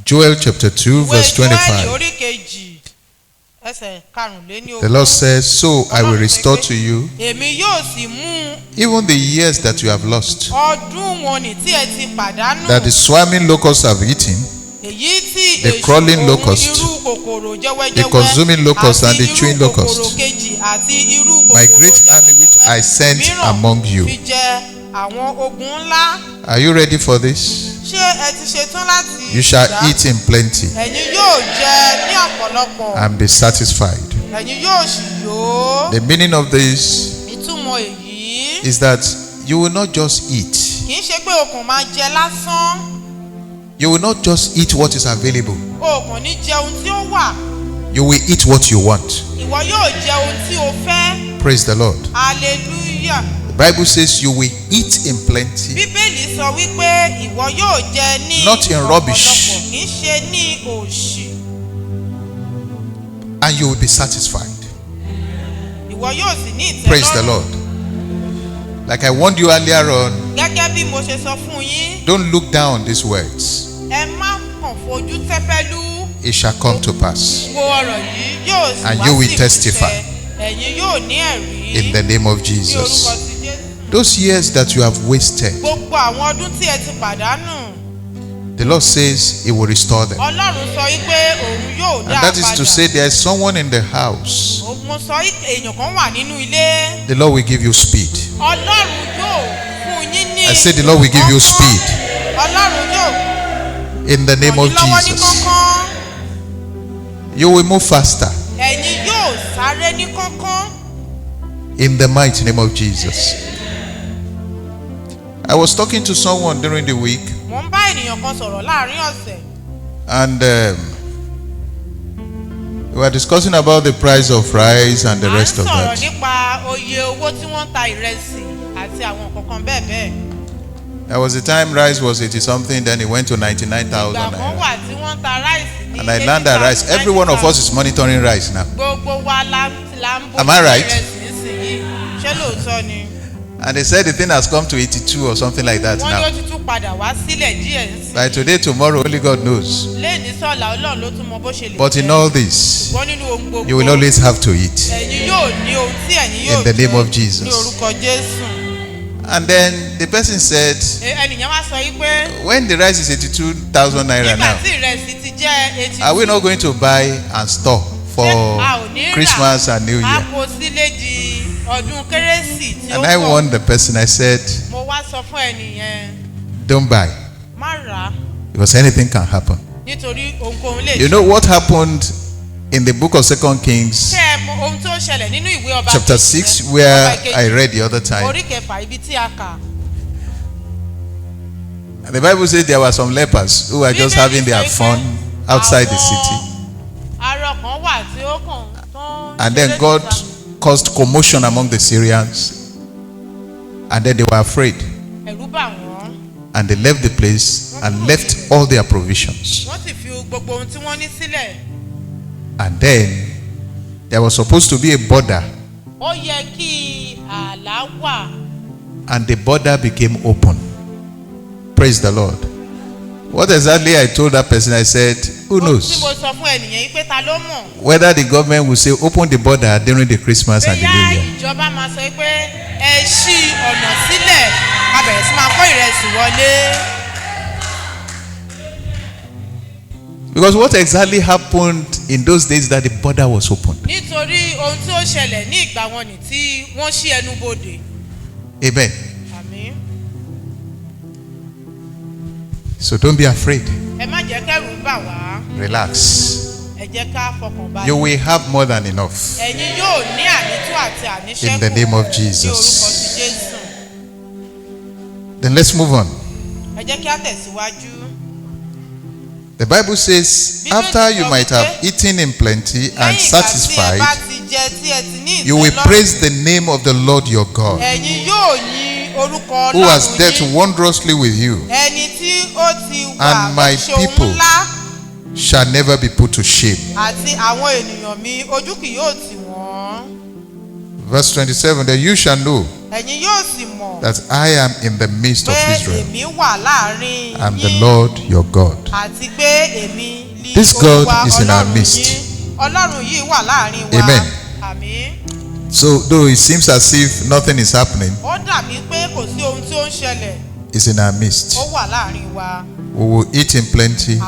Joel chapter 2 ìwé verse Jóẹ́lì 25. orí kejì ẹsẹ̀ karùnléní The Lord says, so I will restore to you èmi yóò sì mú even the years that you have lost, ọdún wọn ní tí ẹ ti pàdánù. that the swarming locusts have eaten, èyí tí the crawling locust, irú kòkòrò jẹ́wẹ́jẹ́wẹ́ the consuming locust, and the àti chewing irú locust, kòkòrò kejì àti irú my kòkòrò great army which jẹ́wẹ́jẹ́wẹ́ I sent mìíràn among you. fi jẹ àwọn ogun ńlá. Are you ready for this? ṣé ẹ ti ṣetán láti You shall dá? eat in plenty ẹ̀yin yóò jẹ ní ọ̀pọ̀lọpọ̀. and be satisfied. ẹ̀yin yóò sì yó. The meaning of this ìtumọ̀ èyí is that you will not just eat. kì í ṣe pé o kàn máa jẹ lásán. You will not just eat what is available. O kàn ní jẹ ohun tí ó wà. You will eat what you want. ìwọ yóò jẹ ohun tí o fẹ́. Praise the Lord. Hallelujah. The Bible says you will eat in plenty, Bíbélì sọ wípé ìwọ yóò jẹ ní Not in rubbish. ọ̀pọ̀lọpọ̀, kì í ṣe ní òṣì. and you will be satisfied. Ìwọ yóò sì ní Praise the ìtẹ́lọ́rùn. Lord. Like I warned you earlier on, Gẹ́gẹ́ bí mo ṣe sọ fún yín, don't look down on these words. ẹ má kàn fojú tẹ́pẹ́lú. It shall come to pass Gbogbo ọ̀rọ̀ yìí yóò sì And wá you sí will ìmúṣẹ. testify. Ẹ̀yin yóò ní ẹ̀rí. in the name of Ní orúkọ Jesus. ti Jésù. Those years that you have wasted, Gbogbo àwọn ọdún tí ẹ ti pàdánù, the Lord says He will restore them. Ọlọ́run sọ wípé òun yóò dá And a that is padà. to say, there is someone in the house. Mo sọ èèyàn kan wà nínú ilé. The Lord will give you speed. Ọlọ́run yóò fún yín ní. I said the Lord will give you speed Ọlọ́run yóò in the name of ràn yín lọ́wọ́ ní Jesus. kánkán. You will move faster Ẹ̀yin yóò sáré ní kánkán. in the mighty name of Jesus. I was talking to someone during the week, Mo ń bá ènìyàn kan sọ̀rọ̀ láàrin ọ̀sẹ̀. and we were discussing about the price of rice and the À ń rest of sọ̀rọ̀ that. nípa oye owó tí wọ́n ń ta ìrẹsì àti àwọn nǹkan kan bẹ́ẹ̀ bẹ́ẹ̀. There was a time rice was 80 something, then it went to 99,000 Ìgbà kan naira. wà tí wọ́n ń ta ráìsì ní And I learned that rice, every one of us is monitoring rice now. Gbogbo wa la ń bójú Am I right? ìrẹsì nísìnyí. Ṣé lóòótọ́ ni? And they said the thing has come to 82 or something like that Wọ́n ní ó now. ti tún padà wá sílẹ̀ díẹ̀ nísìnyí. By today, tomorrow, only God knows. Léèní sọ̀la Ọlọ́run ló tún mọ bó ṣe lè But in jẹ́. all this, Ṣùgbọ́n nínú ohun gbogbo, you will always have to eat. ẹ̀yin yóò ní ohun tí ẹ̀yin yóò In the name jẹ of Jesus. ní orúkọ Jésù. And then the person said, Ẹnìyàn wá sọ yí pé when the rice is 82,000 naira nígbà now, tí ìrẹsì ti jẹ́ etí are we not going to buy and store for Christmas and New a Year? kò sílé di ọdún kérésì tí ó And I warned the person, I said, mo wá sọ fún ẹnìyẹn don't buy, má rà á because anything can happen. nítorí ohunkóhun lè You know what happened in the book of 2 Kings, ṣé ẹ mọ ohun tó ṣẹlẹ̀ nínú ìwé ọba chapter kejì 6, yẹn? where Ọba kejì, I read the other time? orí kẹfà ibi tí a kà. And the Bible says there were some lepers who were just Bíbélì having sọ their pé fun outside the àwọn city. arọ kan wà tí ó kàn tó ń And then ṣeré God síta. caused commotion among the Syrians. And then they were afraid. Ẹ̀rù bà wọ́n. And they left the place and left all their provisions. Wọ́n sì fi gbogbo ohun tí wọ́n ní sílẹ̀. And then there was supposed to be a border. Ó yẹ kí ààlà wà. And the border became open. Praise the Lord. What exactly I told that person, I said, who Tí knows? mo sọ fún ènìyàn yìí pé ta ló mọ̀. Whether the government will say open the border during the Christmas and the New Bóyá Year. ìjọba máa sọ pé ẹ ṣí ọ̀nà sílẹ̀ ká bẹ̀rẹ̀ sí máa kó ìrẹsì wọlé. Because what exactly happened in those days that the border was opened? Nítorí ohun tí ó ṣẹlẹ̀ ní ìgbà wọn ni tí wọ́n ṣí ẹnu bodè. Amen. Àmín. So don't be afraid. Ẹ má jẹ́ kẹ́rù bà wá. Relax. Ẹ jẹ́ ká fọkàn balẹ̀. You will have more than enough. Ẹ̀yin yóò ní ànító àti àníṣẹ́kù. In the name of Ní Jesus. orúkọ ti Jésù. Then let's move on. Ẹ jẹ́ kí á tẹ̀síwájú. The Bible says, after you might have eaten in plenty and satisfied, you will praise the name of the Lord your God, who has dealt wondrously with you, and my people shall never be put to shame. Verse 27, that you shall know that I am in the midst of Israel. I am the Lord your God. This God is in our midst. Amen. So though it seems as if nothing is happening, it's in our midst. We will eat in plenty. We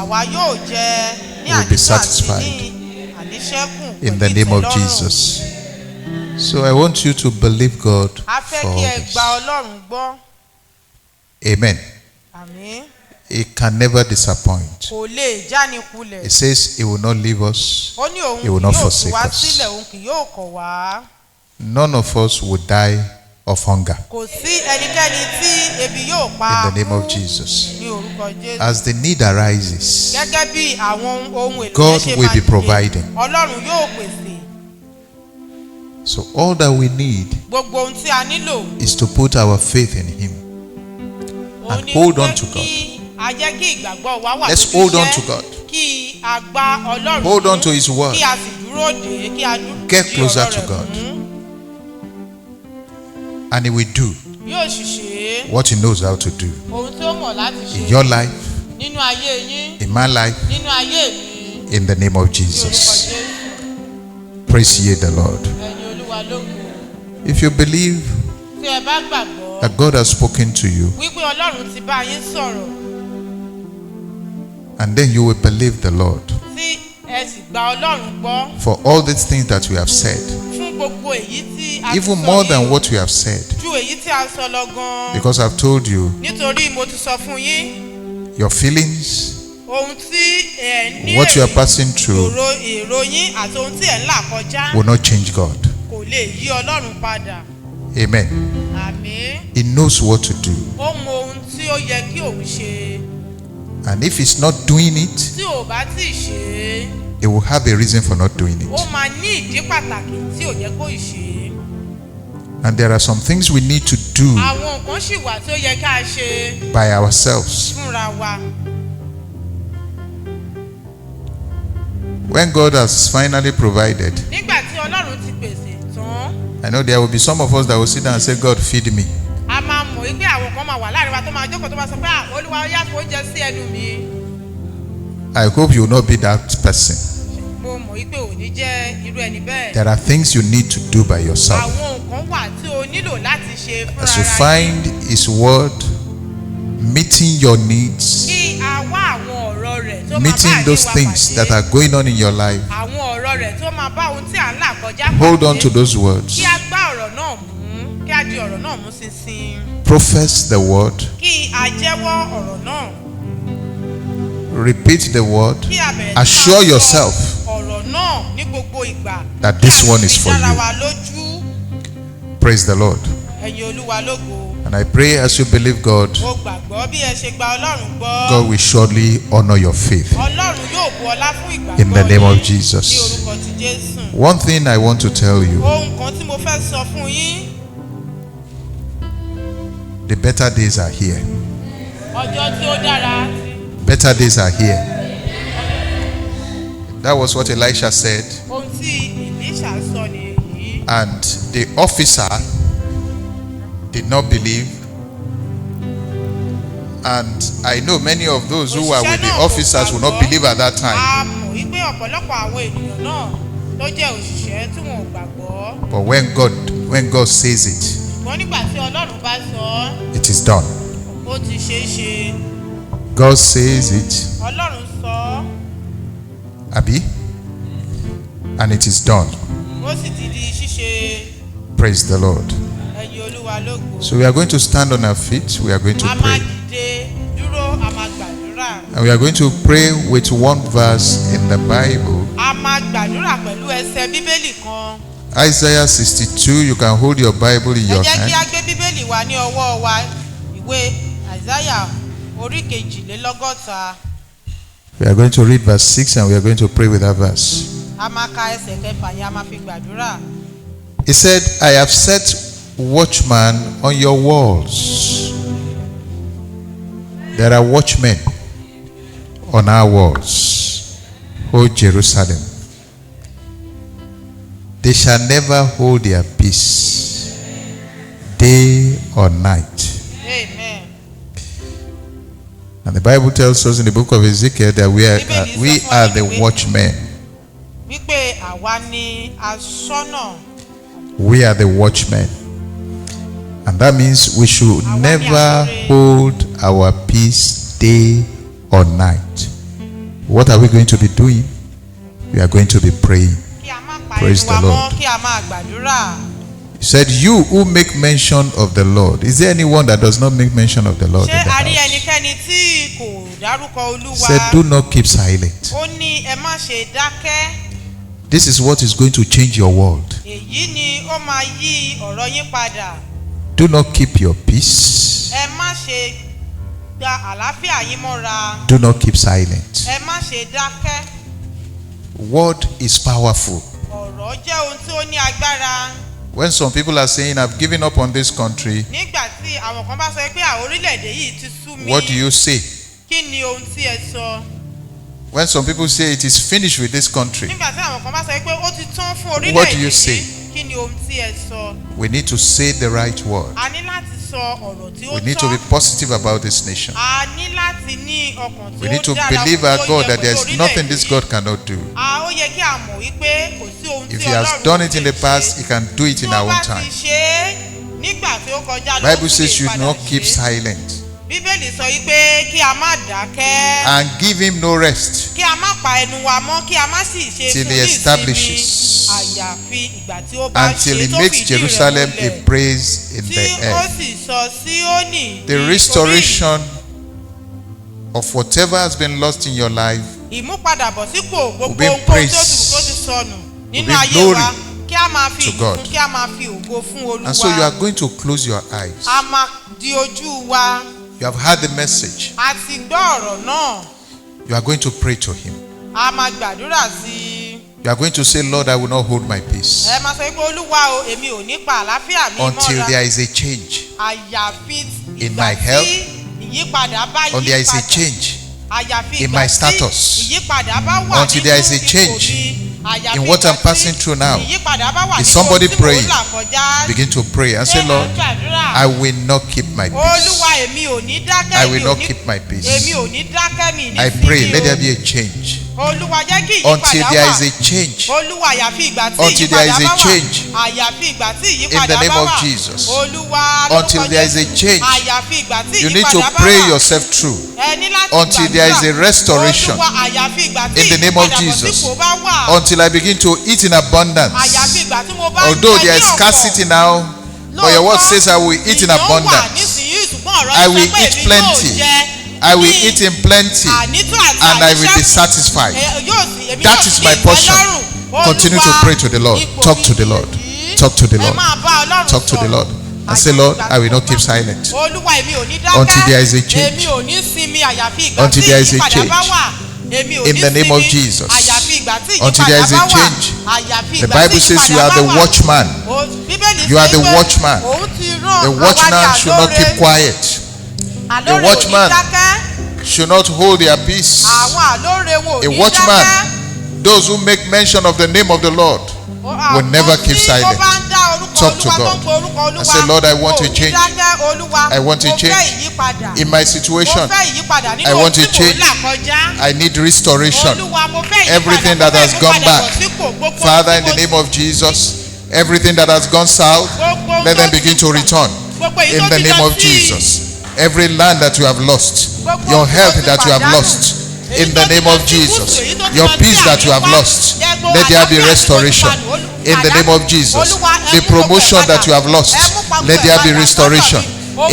will be satisfied. In the name of Jesus. So I want you to believe God for all this. Amen. He can never disappoint. He says he will not leave us. He will not forsake us. None of us will die of hunger. In the name of Jesus. As the need arises, God will be providing. So all that we need is to put our faith in Him and hold on to God. Let's hold on to God. Hold on to His word. Get closer to God. And He will do what He knows how to do. In your life, in my life, in the name of Jesus. Praise ye the Lord. If you believe that God has spoken to you, and then you will believe the Lord for all these things that we have said, even more than what we have said, because I've told you your feelings, what you are passing through will not change God. Amen. He knows what to do. And if he's not doing it, he will have a reason for not doing it. And there are some things we need to do by ourselves. When God has finally provided, I know there will be some of us that will sit down and say, God, feed me. I hope you will not be that person. There are things you need to do by yourself. As you find His word meeting your needs, meeting those things that are going on in your life, hold on to those words. Profess the word. Repeat the word. Assure yourself that this one is for you. Praise the Lord. And I pray as you believe God, God will surely honor your faith. In the name of Jesus. One thing I want to tell you, the better days are here. Better days are here. That was what Elisha said. And the officer did not believe. And I know many of those who were with the Òṣìṣẹ́ náà kò officers will not gbàgbọ́. believe at that time. A mọ̀ wípé ọ̀pọ̀lọpọ̀ àwọn ènìyàn náà tó jẹ́ òṣìṣẹ́ tí wọn ò gbàgbọ́. But when God says it, Ṣùgbọ́n nígbà tí Ọlọ́run bá sọ, it is done. ó ti ṣeé ṣe. God says it, Ọlọ́run sọ, Abi, and it is done. ó sì ti di ṣíṣe. Praise the Lord. Ẹ̀yin Olúwa lógo. So we are going to stand on our feet. We are going to A máa pray. dìde dúró, a máa gbàdúrà. And we are going to pray with one verse in the Bible. A máa gbàdúrà pẹ̀lú ẹsẹ̀ Bíbélì kan. Isaiah 62. You can hold your Bible in Ẹ your jẹ́ kí hand. á gbé Bíbélì wa ní ọwọ́ wa. Ìwé Àìsáyà orí 22. We are going to read verse 6 and we are going to pray with that verse. A máa ka ẹsẹ̀ kẹfà yẹn, a máa fi gbàdúrà. He said, I have set watchmen on your walls. There are watchmen on our walls, O Jerusalem. They shall never hold their peace, day or night. Amen. And the Bible tells us in the book of Ezekiel that we are the watchmen. Wípé àwa ni aṣọ́nà. We are the watchmen. And that means we should never hold our peace day or night. What are we going to be doing? We are going to be praying. Kí a má pa Praise ẹnu wa the mọ́, Lord. kí a máa gbàdúrà. He said, you who make mention of the Lord. Is there anyone that does not make mention of the Lord in Ṣé the a rí house? ẹnikẹ́ni tí kò dárúkọ He Olúwa? said, do not keep silent. Ó ní ẹ má ṣe dákẹ́. This is what is going to change your world. Èyí ni ó máa yí ọ̀rọ̀ yín padà. Do not keep your peace. Ẹ má ṣe gba àlàáfíà yín mọ́ra. Do not keep silent. Ẹ má ṣe dákẹ́. Word is powerful. Ọ̀rọ̀ jẹ́ ohun tí ó ní agbára. When some people are saying, I've given up on this country, Nígbà tí àwọn kan bá sọ pé orílẹ̀-èdè yìí ti sú mi. what do you say? Kí ni ohun tí ẹ sọ? When some people say it is finished with this country, Nígbà tí àwọn kan bá sọ pé ó ti tán fún What do orílẹ̀-èdè you say? yìí, kí ni ohun tí ẹ sọ? we need to say the right word. A ní láti sọ ọ̀rọ̀ tí ó We need to be tọ́. positive about this nation. A ní láti ní ọkàn tí We ó need to dára believe fún our tó God yẹ that there pẹ̀lú is nothing orílẹ̀-èdè this yìí. God cannot do. Ó yẹ kí a mọ̀ wípé kò sí ohun tí If he has Ọlọ́run done it in the lè past, ṣe. he can do it in Tó our bá own ti time. ṣe é nígbà tí ó kọjá lọ, ó Bible tún says lè you padà not keep ṣe é. silent Bíbélì sọ wípé kí a má dákẹ́. and give him no rest Kí a má pa ẹnu wa mọ́, kí a má sì ṣe till fún he ní establishes, ìsinmi. Àyàfi ìgbà tí ó bá until ṣe he tó makes fìdí rẹ̀ Jerusalem múlẹ̀. a praise in Tí the ó earth. sì sọ Síónì The ní restoration of whatever has been lost in your life orí. Ìmúpadàbọ̀sípò gbogbo be ohun tó praise. ti sọnù nínú be ayé glory wa. Kí a máa fi to God. ìbùkún, kí a máa fi ògo fún And so you are Olúwa. going to close your eyes. A máa di ojú wa. You have heard the message. A ti gbọ́ ọ̀rọ̀ náà. You are going to pray to him. A máa gbàdúrà sí i. You are going to say, Lord, I will not hold my peace Ẹ máa sọ pé Olúwa o, èmi ò ní pa àlàáfíà mi until mọ́ra. there is a change. Àyàfi In ìgbà my health, tí ìyípadà bá Until there is a yípadà. change Àyàfi in ìgbà my tí status. ìyípadà bá wà Until there is a nínú ipò change mi. Àyàfi in what ìgbà I'm passing tí through now. ìyípadà bá wà Is nínú somebody ohun tí mò ń praying? là kọjá. Begin to pray and say, Ṣé Lord, à ń gbàdúrà? I will not keep my peace. Olúwa, èmi ò ní dákẹ́. I will èmi ò not ní- keep my peace. Èmi ò ní dákẹ́ mi ní I sinmi pray, let o. there be a change. Olúwa, jẹ́ kí Until ìyípadà there wà. is a change. Olúwa, àyàfi ìgbà tí Until there is ìyípadà a bá wà. change. Àyàfi ìgbà tí In ìyípadà the name bá of wà. Jesus. Olúwa, Until lórúkọ there is a Jésù. change. Àyàfi ìgbà tí You need to ìyípadà bá pray wà. yourself through. Ẹ ní láti Until there is a gbàdúrà. restoration. Olúwa, àyàfi ìgbà tí In the name of ìyípadà Jesus. bọ̀sípò bá wà. Until I begin to eat in abundance. Àyàfi ìgbà tí mo bá Although jẹ there ní is ọ̀pọ̀. scarcity now, but your word says I will eat in Ìyàn wà abundance. nísìnyí, ṣùgbọ́n ọ̀rọ̀ I sọ will pé eat èmi plenty. yóò jẹ I will ní eat in plenty ànító àti and I will be àníṣẹ́kù. satisfied. Èmi That yóò is ní my portion. ìtẹ́lọ́rùn. Continue to Olúwa, pray to the Lord. ipò Talk to mi the Lord. nìyí. Talk to the Ẹ Lord. máa bá Ọlọ́run Talk to the sọ̀rọ̀. Lord. And say, Lord, I will not keep silent Olúwa, èmi ò ní dákẹ́. until there is a change. Èmi ò ní sinmi àyàfi ìgbà Until tí there is a ìyípadà change. bá wà. Èmi ò In ní the name of sinmi Jesus. àyàfi ìgbà tí Until there ìyípadà is a bá wà. change. Àyàfi The ìgbà tí Bible says you ìyípadà are the bá wà. watchman. Bíbélì You are sọ the pé watchman. òun ti rán The àwa ní watchman should not àlóore. keep quiet. Àlóore ò ní watchman dákẹ́. Should not hold their peace. Àwọn àlóore wọn ò A ní watchman, dákẹ́. those who make mention of the name of the Lord, will never keep silent. talk to God and say, Lord, I want a change. I want a change in my situation. I want a change. I need restoration. Everything that has gone back, Father, in the name of Jesus, everything that has gone south, let them begin to return in the name of Jesus. Every land that you have lost, your health that you have lost, in the name of Jesus, your peace that you have lost, let there be restoration in the name of Jesus. The promotion that you have lost, let there be restoration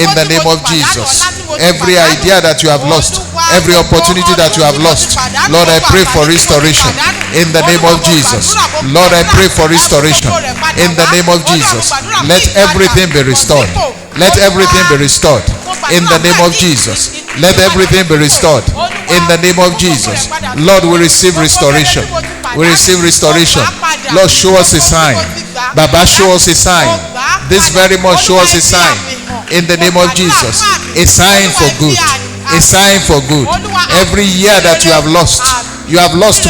in the name of Jesus. Every idea that you have lost, every opportunity that you have lost, Lord, I pray for restoration in the name of Jesus. Lord, I pray for restoration in the name of Jesus. Let everything be restored. Let everything be restored in the name of Jesus. Let everything be restored in the name of Jesus. Lord, we receive restoration. We receive restoration. Lord, show us a sign. Baba, show us a sign. This very much, show us a sign in the name of Jesus. A sign for good. A sign for good. Every year that you have lost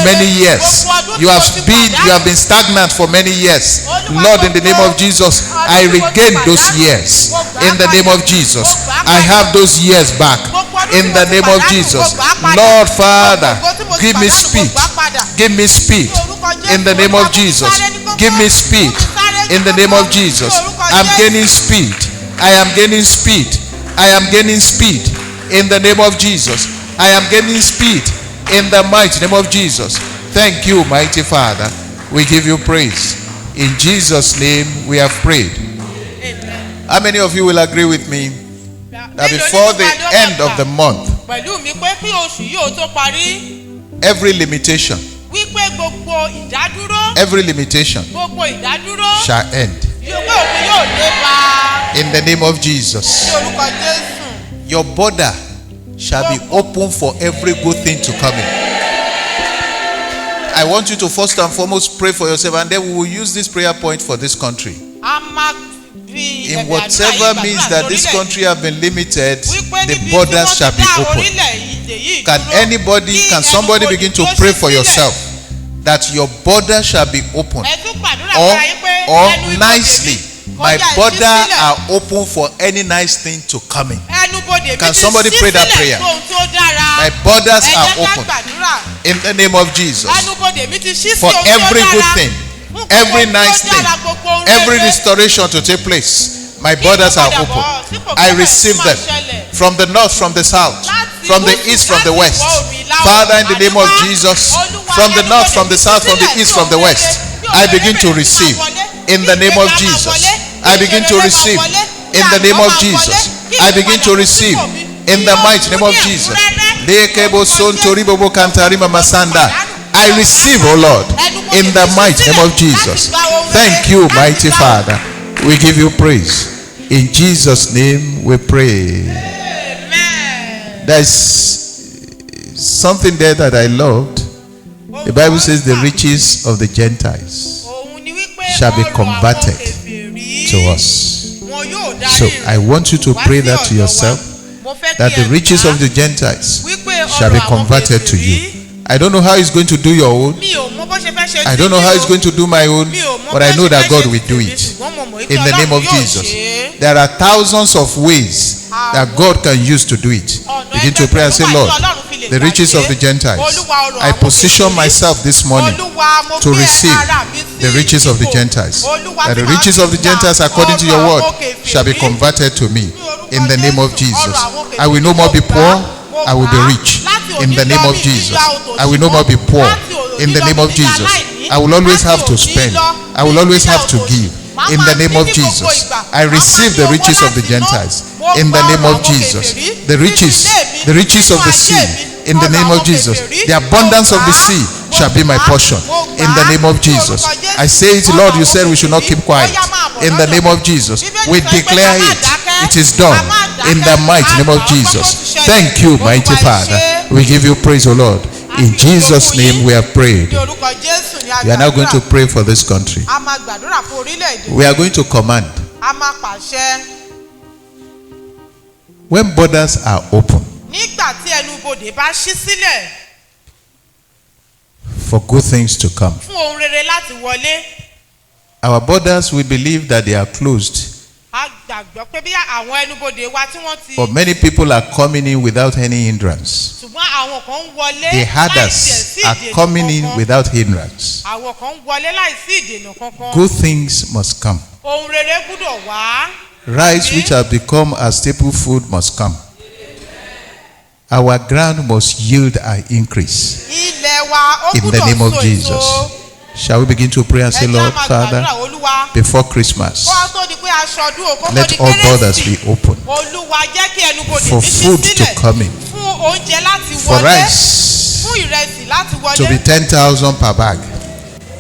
many years. You have been stagnant for many years. Lord, in the name of Jesus, I regain those years. In the name of Jesus, I have those years back. In the name of Jesus, Lord Father, give me speed. Give me speed. In the name of Jesus, give me speed. In the name of Jesus, I'm gaining speed. I am gaining speed. I am gaining speed. In the name of Jesus, I am gaining speed. In the mighty name of Jesus. Thank you, mighty Father. We give you praise. In Jesus' name we have prayed. Amen. How many of you will agree with me that before the end of the month, every limitation shall end? In the name of Jesus. Your border shall be open for every good thing to come in. I want you to first and foremost pray for yourself, and then we will use this prayer point for this country. In whatever means that this country have been limited, the borders shall be open. Can somebody begin to pray for yourself that your border shall be open? Or nicely, my border are open for any nice thing to come in. Can somebody pray that prayer? My borders are open in the name of Jesus for every good thing, every nice thing, every restoration to take place. My borders are open. I receive them from the north, from the south, from the east, from the west. Father, in the name of Jesus, from the north, from the south, from the east, from the west, I begin to receive in the name of Jesus. I begin to receive in the name of Jesus. I begin to receive in the mighty name of Jesus. I receive, oh Lord, in the mighty name of Jesus. Thank you, mighty Father. We give you praise. In Jesus' name we pray. There's something there that I loved. The Bible says the riches of the Gentiles shall be converted to us. So I want you to pray that to yourself, that the riches of the Gentiles shall be converted to you. I don't know how he's going to do your own. I don't know how he's going to do my own, but I know that God will do it. In the name of Jesus. There are thousands of ways that God can use to do it. Begin to pray and say, Lord, the riches of the Gentiles, I position myself this morning to receive the riches of the Gentiles. That the riches of the Gentiles, according to your word, shall be converted to me. In the name of Jesus. I will no more be poor, I will be rich. In the name of Jesus. I will no more be poor. In the name of Jesus. I will always have to spend. I will always have to give. In the name of Jesus. I receive the riches of the Gentiles. In the name of Jesus. The riches of the sea. In the name of Jesus. The abundance of the sea shall be my portion. In the name of Jesus. I say it, Lord, you said we should not keep quiet. In the name of Jesus. We declare it. It is done. In the mighty name of Jesus. Thank you, mighty Father. We give you praise, O Lord. In Jesus' name we have prayed. We are now going to pray for this country. We are going to command. When borders are open for good things to come, Our borders, we believe that they are closed. a gbàgbọ́ pé bí àwọn ẹnubodè wa tí wọ́n ti. But many people are coming in without any hindrance. ṣùgbọ́n àwọn kan ń wọlé The láìsí herders are ìdènà coming in kankan. without hindrance. àwọn kan ń wọlé láìsí ìdènà kankan. Good things must come. ohun rere gbúdọ̀ wá. Rice which have become a staple food must come. Our ground must yield an increase. ilẹ̀ wa ó In the gbúdọ̀ name of so Jesus. èso. Shall we begin to pray and say, ẹ jẹ́ Lord, á máa Father, gbàdúrà, Olúwa. before Christmas, kó a tó di pé aṣọ ọdún o kó tó let di all borders kérésì. be open Olúwa jẹ́ kí ẹnubodè for ní ṣí food to sílẹ̀ come in, fún oúnjẹ láti for wọlé rice fún ìrẹsì láti to be wọlé 10,000 per bag.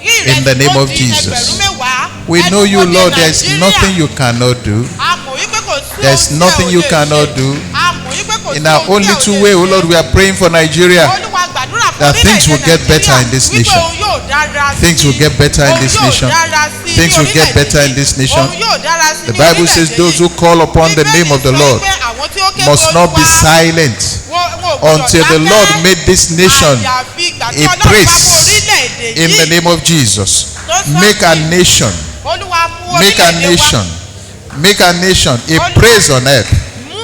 kí in the ìrẹsì name tó of di Jesus. ẹgbẹ̀rún mẹ́wàá. We know you, Ẹnubodè Lord, there's Nàìjíríà. nothing you cannot do. A mọ̀ wípé kò sí There's ohun tí nothing ẹ ò you lè cannot ṣe. do. A mọ̀ wípé kò sí In our ohun own tí ẹ ò little lè way, oh ṣe. Lord, we are praying for Nigeria. Olúwa gbàdúrà fún that things will orílẹ̀-èdè get better Nàìjíríà in this wípé nation. òun yóò dára sí. Things will get better in this Òun yóò nation. dára sí ní Things will get orílẹ̀-èdè better in yìí. this nation. Òun yóò dára sí The ní Bible says orílẹ̀-èdè those who yìí. call upon the name of the Bíbélì Lord sọ pé àwọn tí ó ké pe must not be Olúwa, silent wọn ò gbọdọ̀ until the dákẹ́. Lord made this nation Àyàfi ìgbà tí a Ọlọ́run bá mú praise orílẹ̀-èdè in the yìí. name of Jesus. Tó sọ Make a pé nation, Olúwa mú make a orílẹ̀-èdè wa. nation, make a nation a praise on earth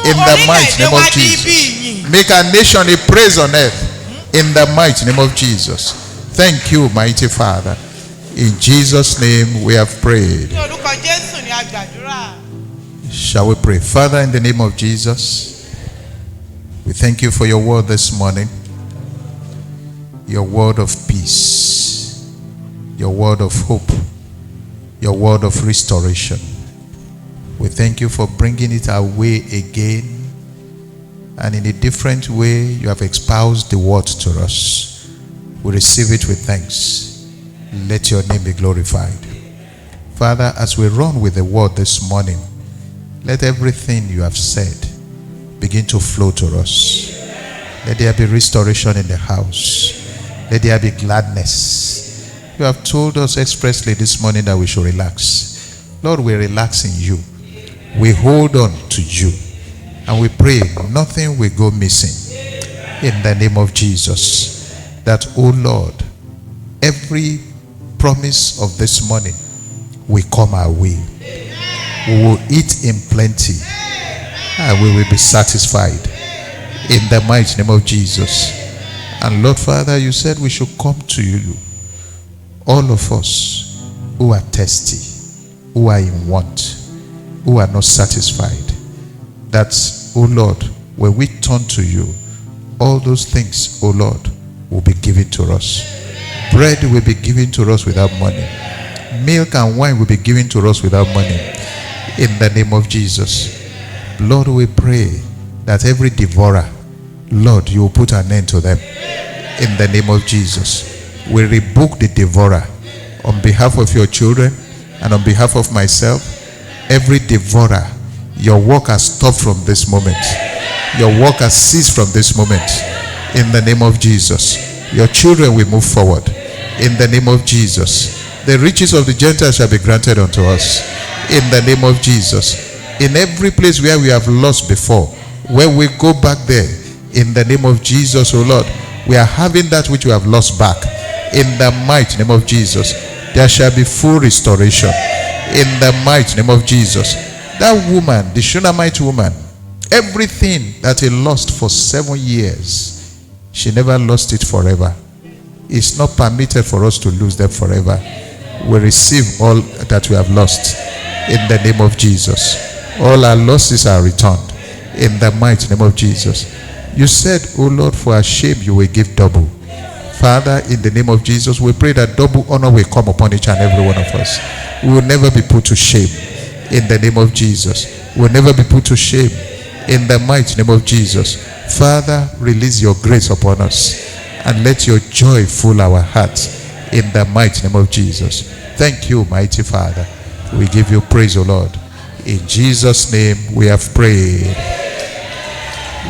in the mighty name of Jesus. Make a nation a praise on earth in the mighty name of Jesus. Thank you, mighty Father. In Jesus' name we have prayed. Ní orúkọ Jésù ni a gbàdúrà. Shall we pray? Father, in the name of Jesus, we thank you for your word this morning. Your word of peace, your word of hope, your word of restoration. We thank you for bringing it our way again. And in a different way, you have espoused the word to us. We receive it with thanks. Let your name be glorified. Father, as we run with the word this morning, let everything you have said begin to flow to us. Let there be restoration in the house. Let there be gladness. You have told us expressly this morning that we should relax. Lord, we relax in you. We hold on to you. And we pray nothing will go missing. In the name of Jesus. That, oh Lord, every promise of this morning will come our way. We will eat in plenty. And we will be satisfied. In the mighty name of Jesus. And Lord Father, you said we should come to you. All of us who are thirsty, who are in want, who are not satisfied. That, oh Lord, when we turn to you, all those things, oh Lord, will be given to us. Bread will be given to us without money. Milk and wine will be given to us without money. In the name of Jesus. Lord, we pray that every devourer, Lord, you will put an end to them. In the name of Jesus. We rebuke the devourer on behalf of your children and on behalf of myself. Every devourer, your work has stopped from this moment. Your work has ceased from this moment. In the name of Jesus. Your children will move forward. In the name of Jesus. The riches of the Gentiles shall be granted unto us. In the name of Jesus. In every place where we have lost before, when we go back there, in the name of Jesus, oh Lord, we are having that which we have lost back. In the mighty name of Jesus, there shall be full restoration. In the mighty name of Jesus. That woman, the Shunammite woman, everything that he lost for 7 years, she never lost it forever. It's not permitted for us to lose them forever. We receive all that we have lost in the name of Jesus. All our losses are returned in the mighty name of Jesus. You said, oh Lord, for our shame you will give double. Father, in the name of Jesus, we pray that double honor will come upon each and every one of us. We will never be put to shame in the name of Jesus. We will never be put to shame in the mighty name of Jesus. Father, release your grace upon us and let your joy fill our hearts in the mighty name of Jesus. Thank you, mighty Father. We give you praise, O Lord. In Jesus' name we have prayed.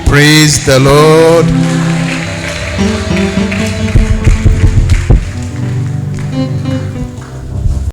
Praise the Lord.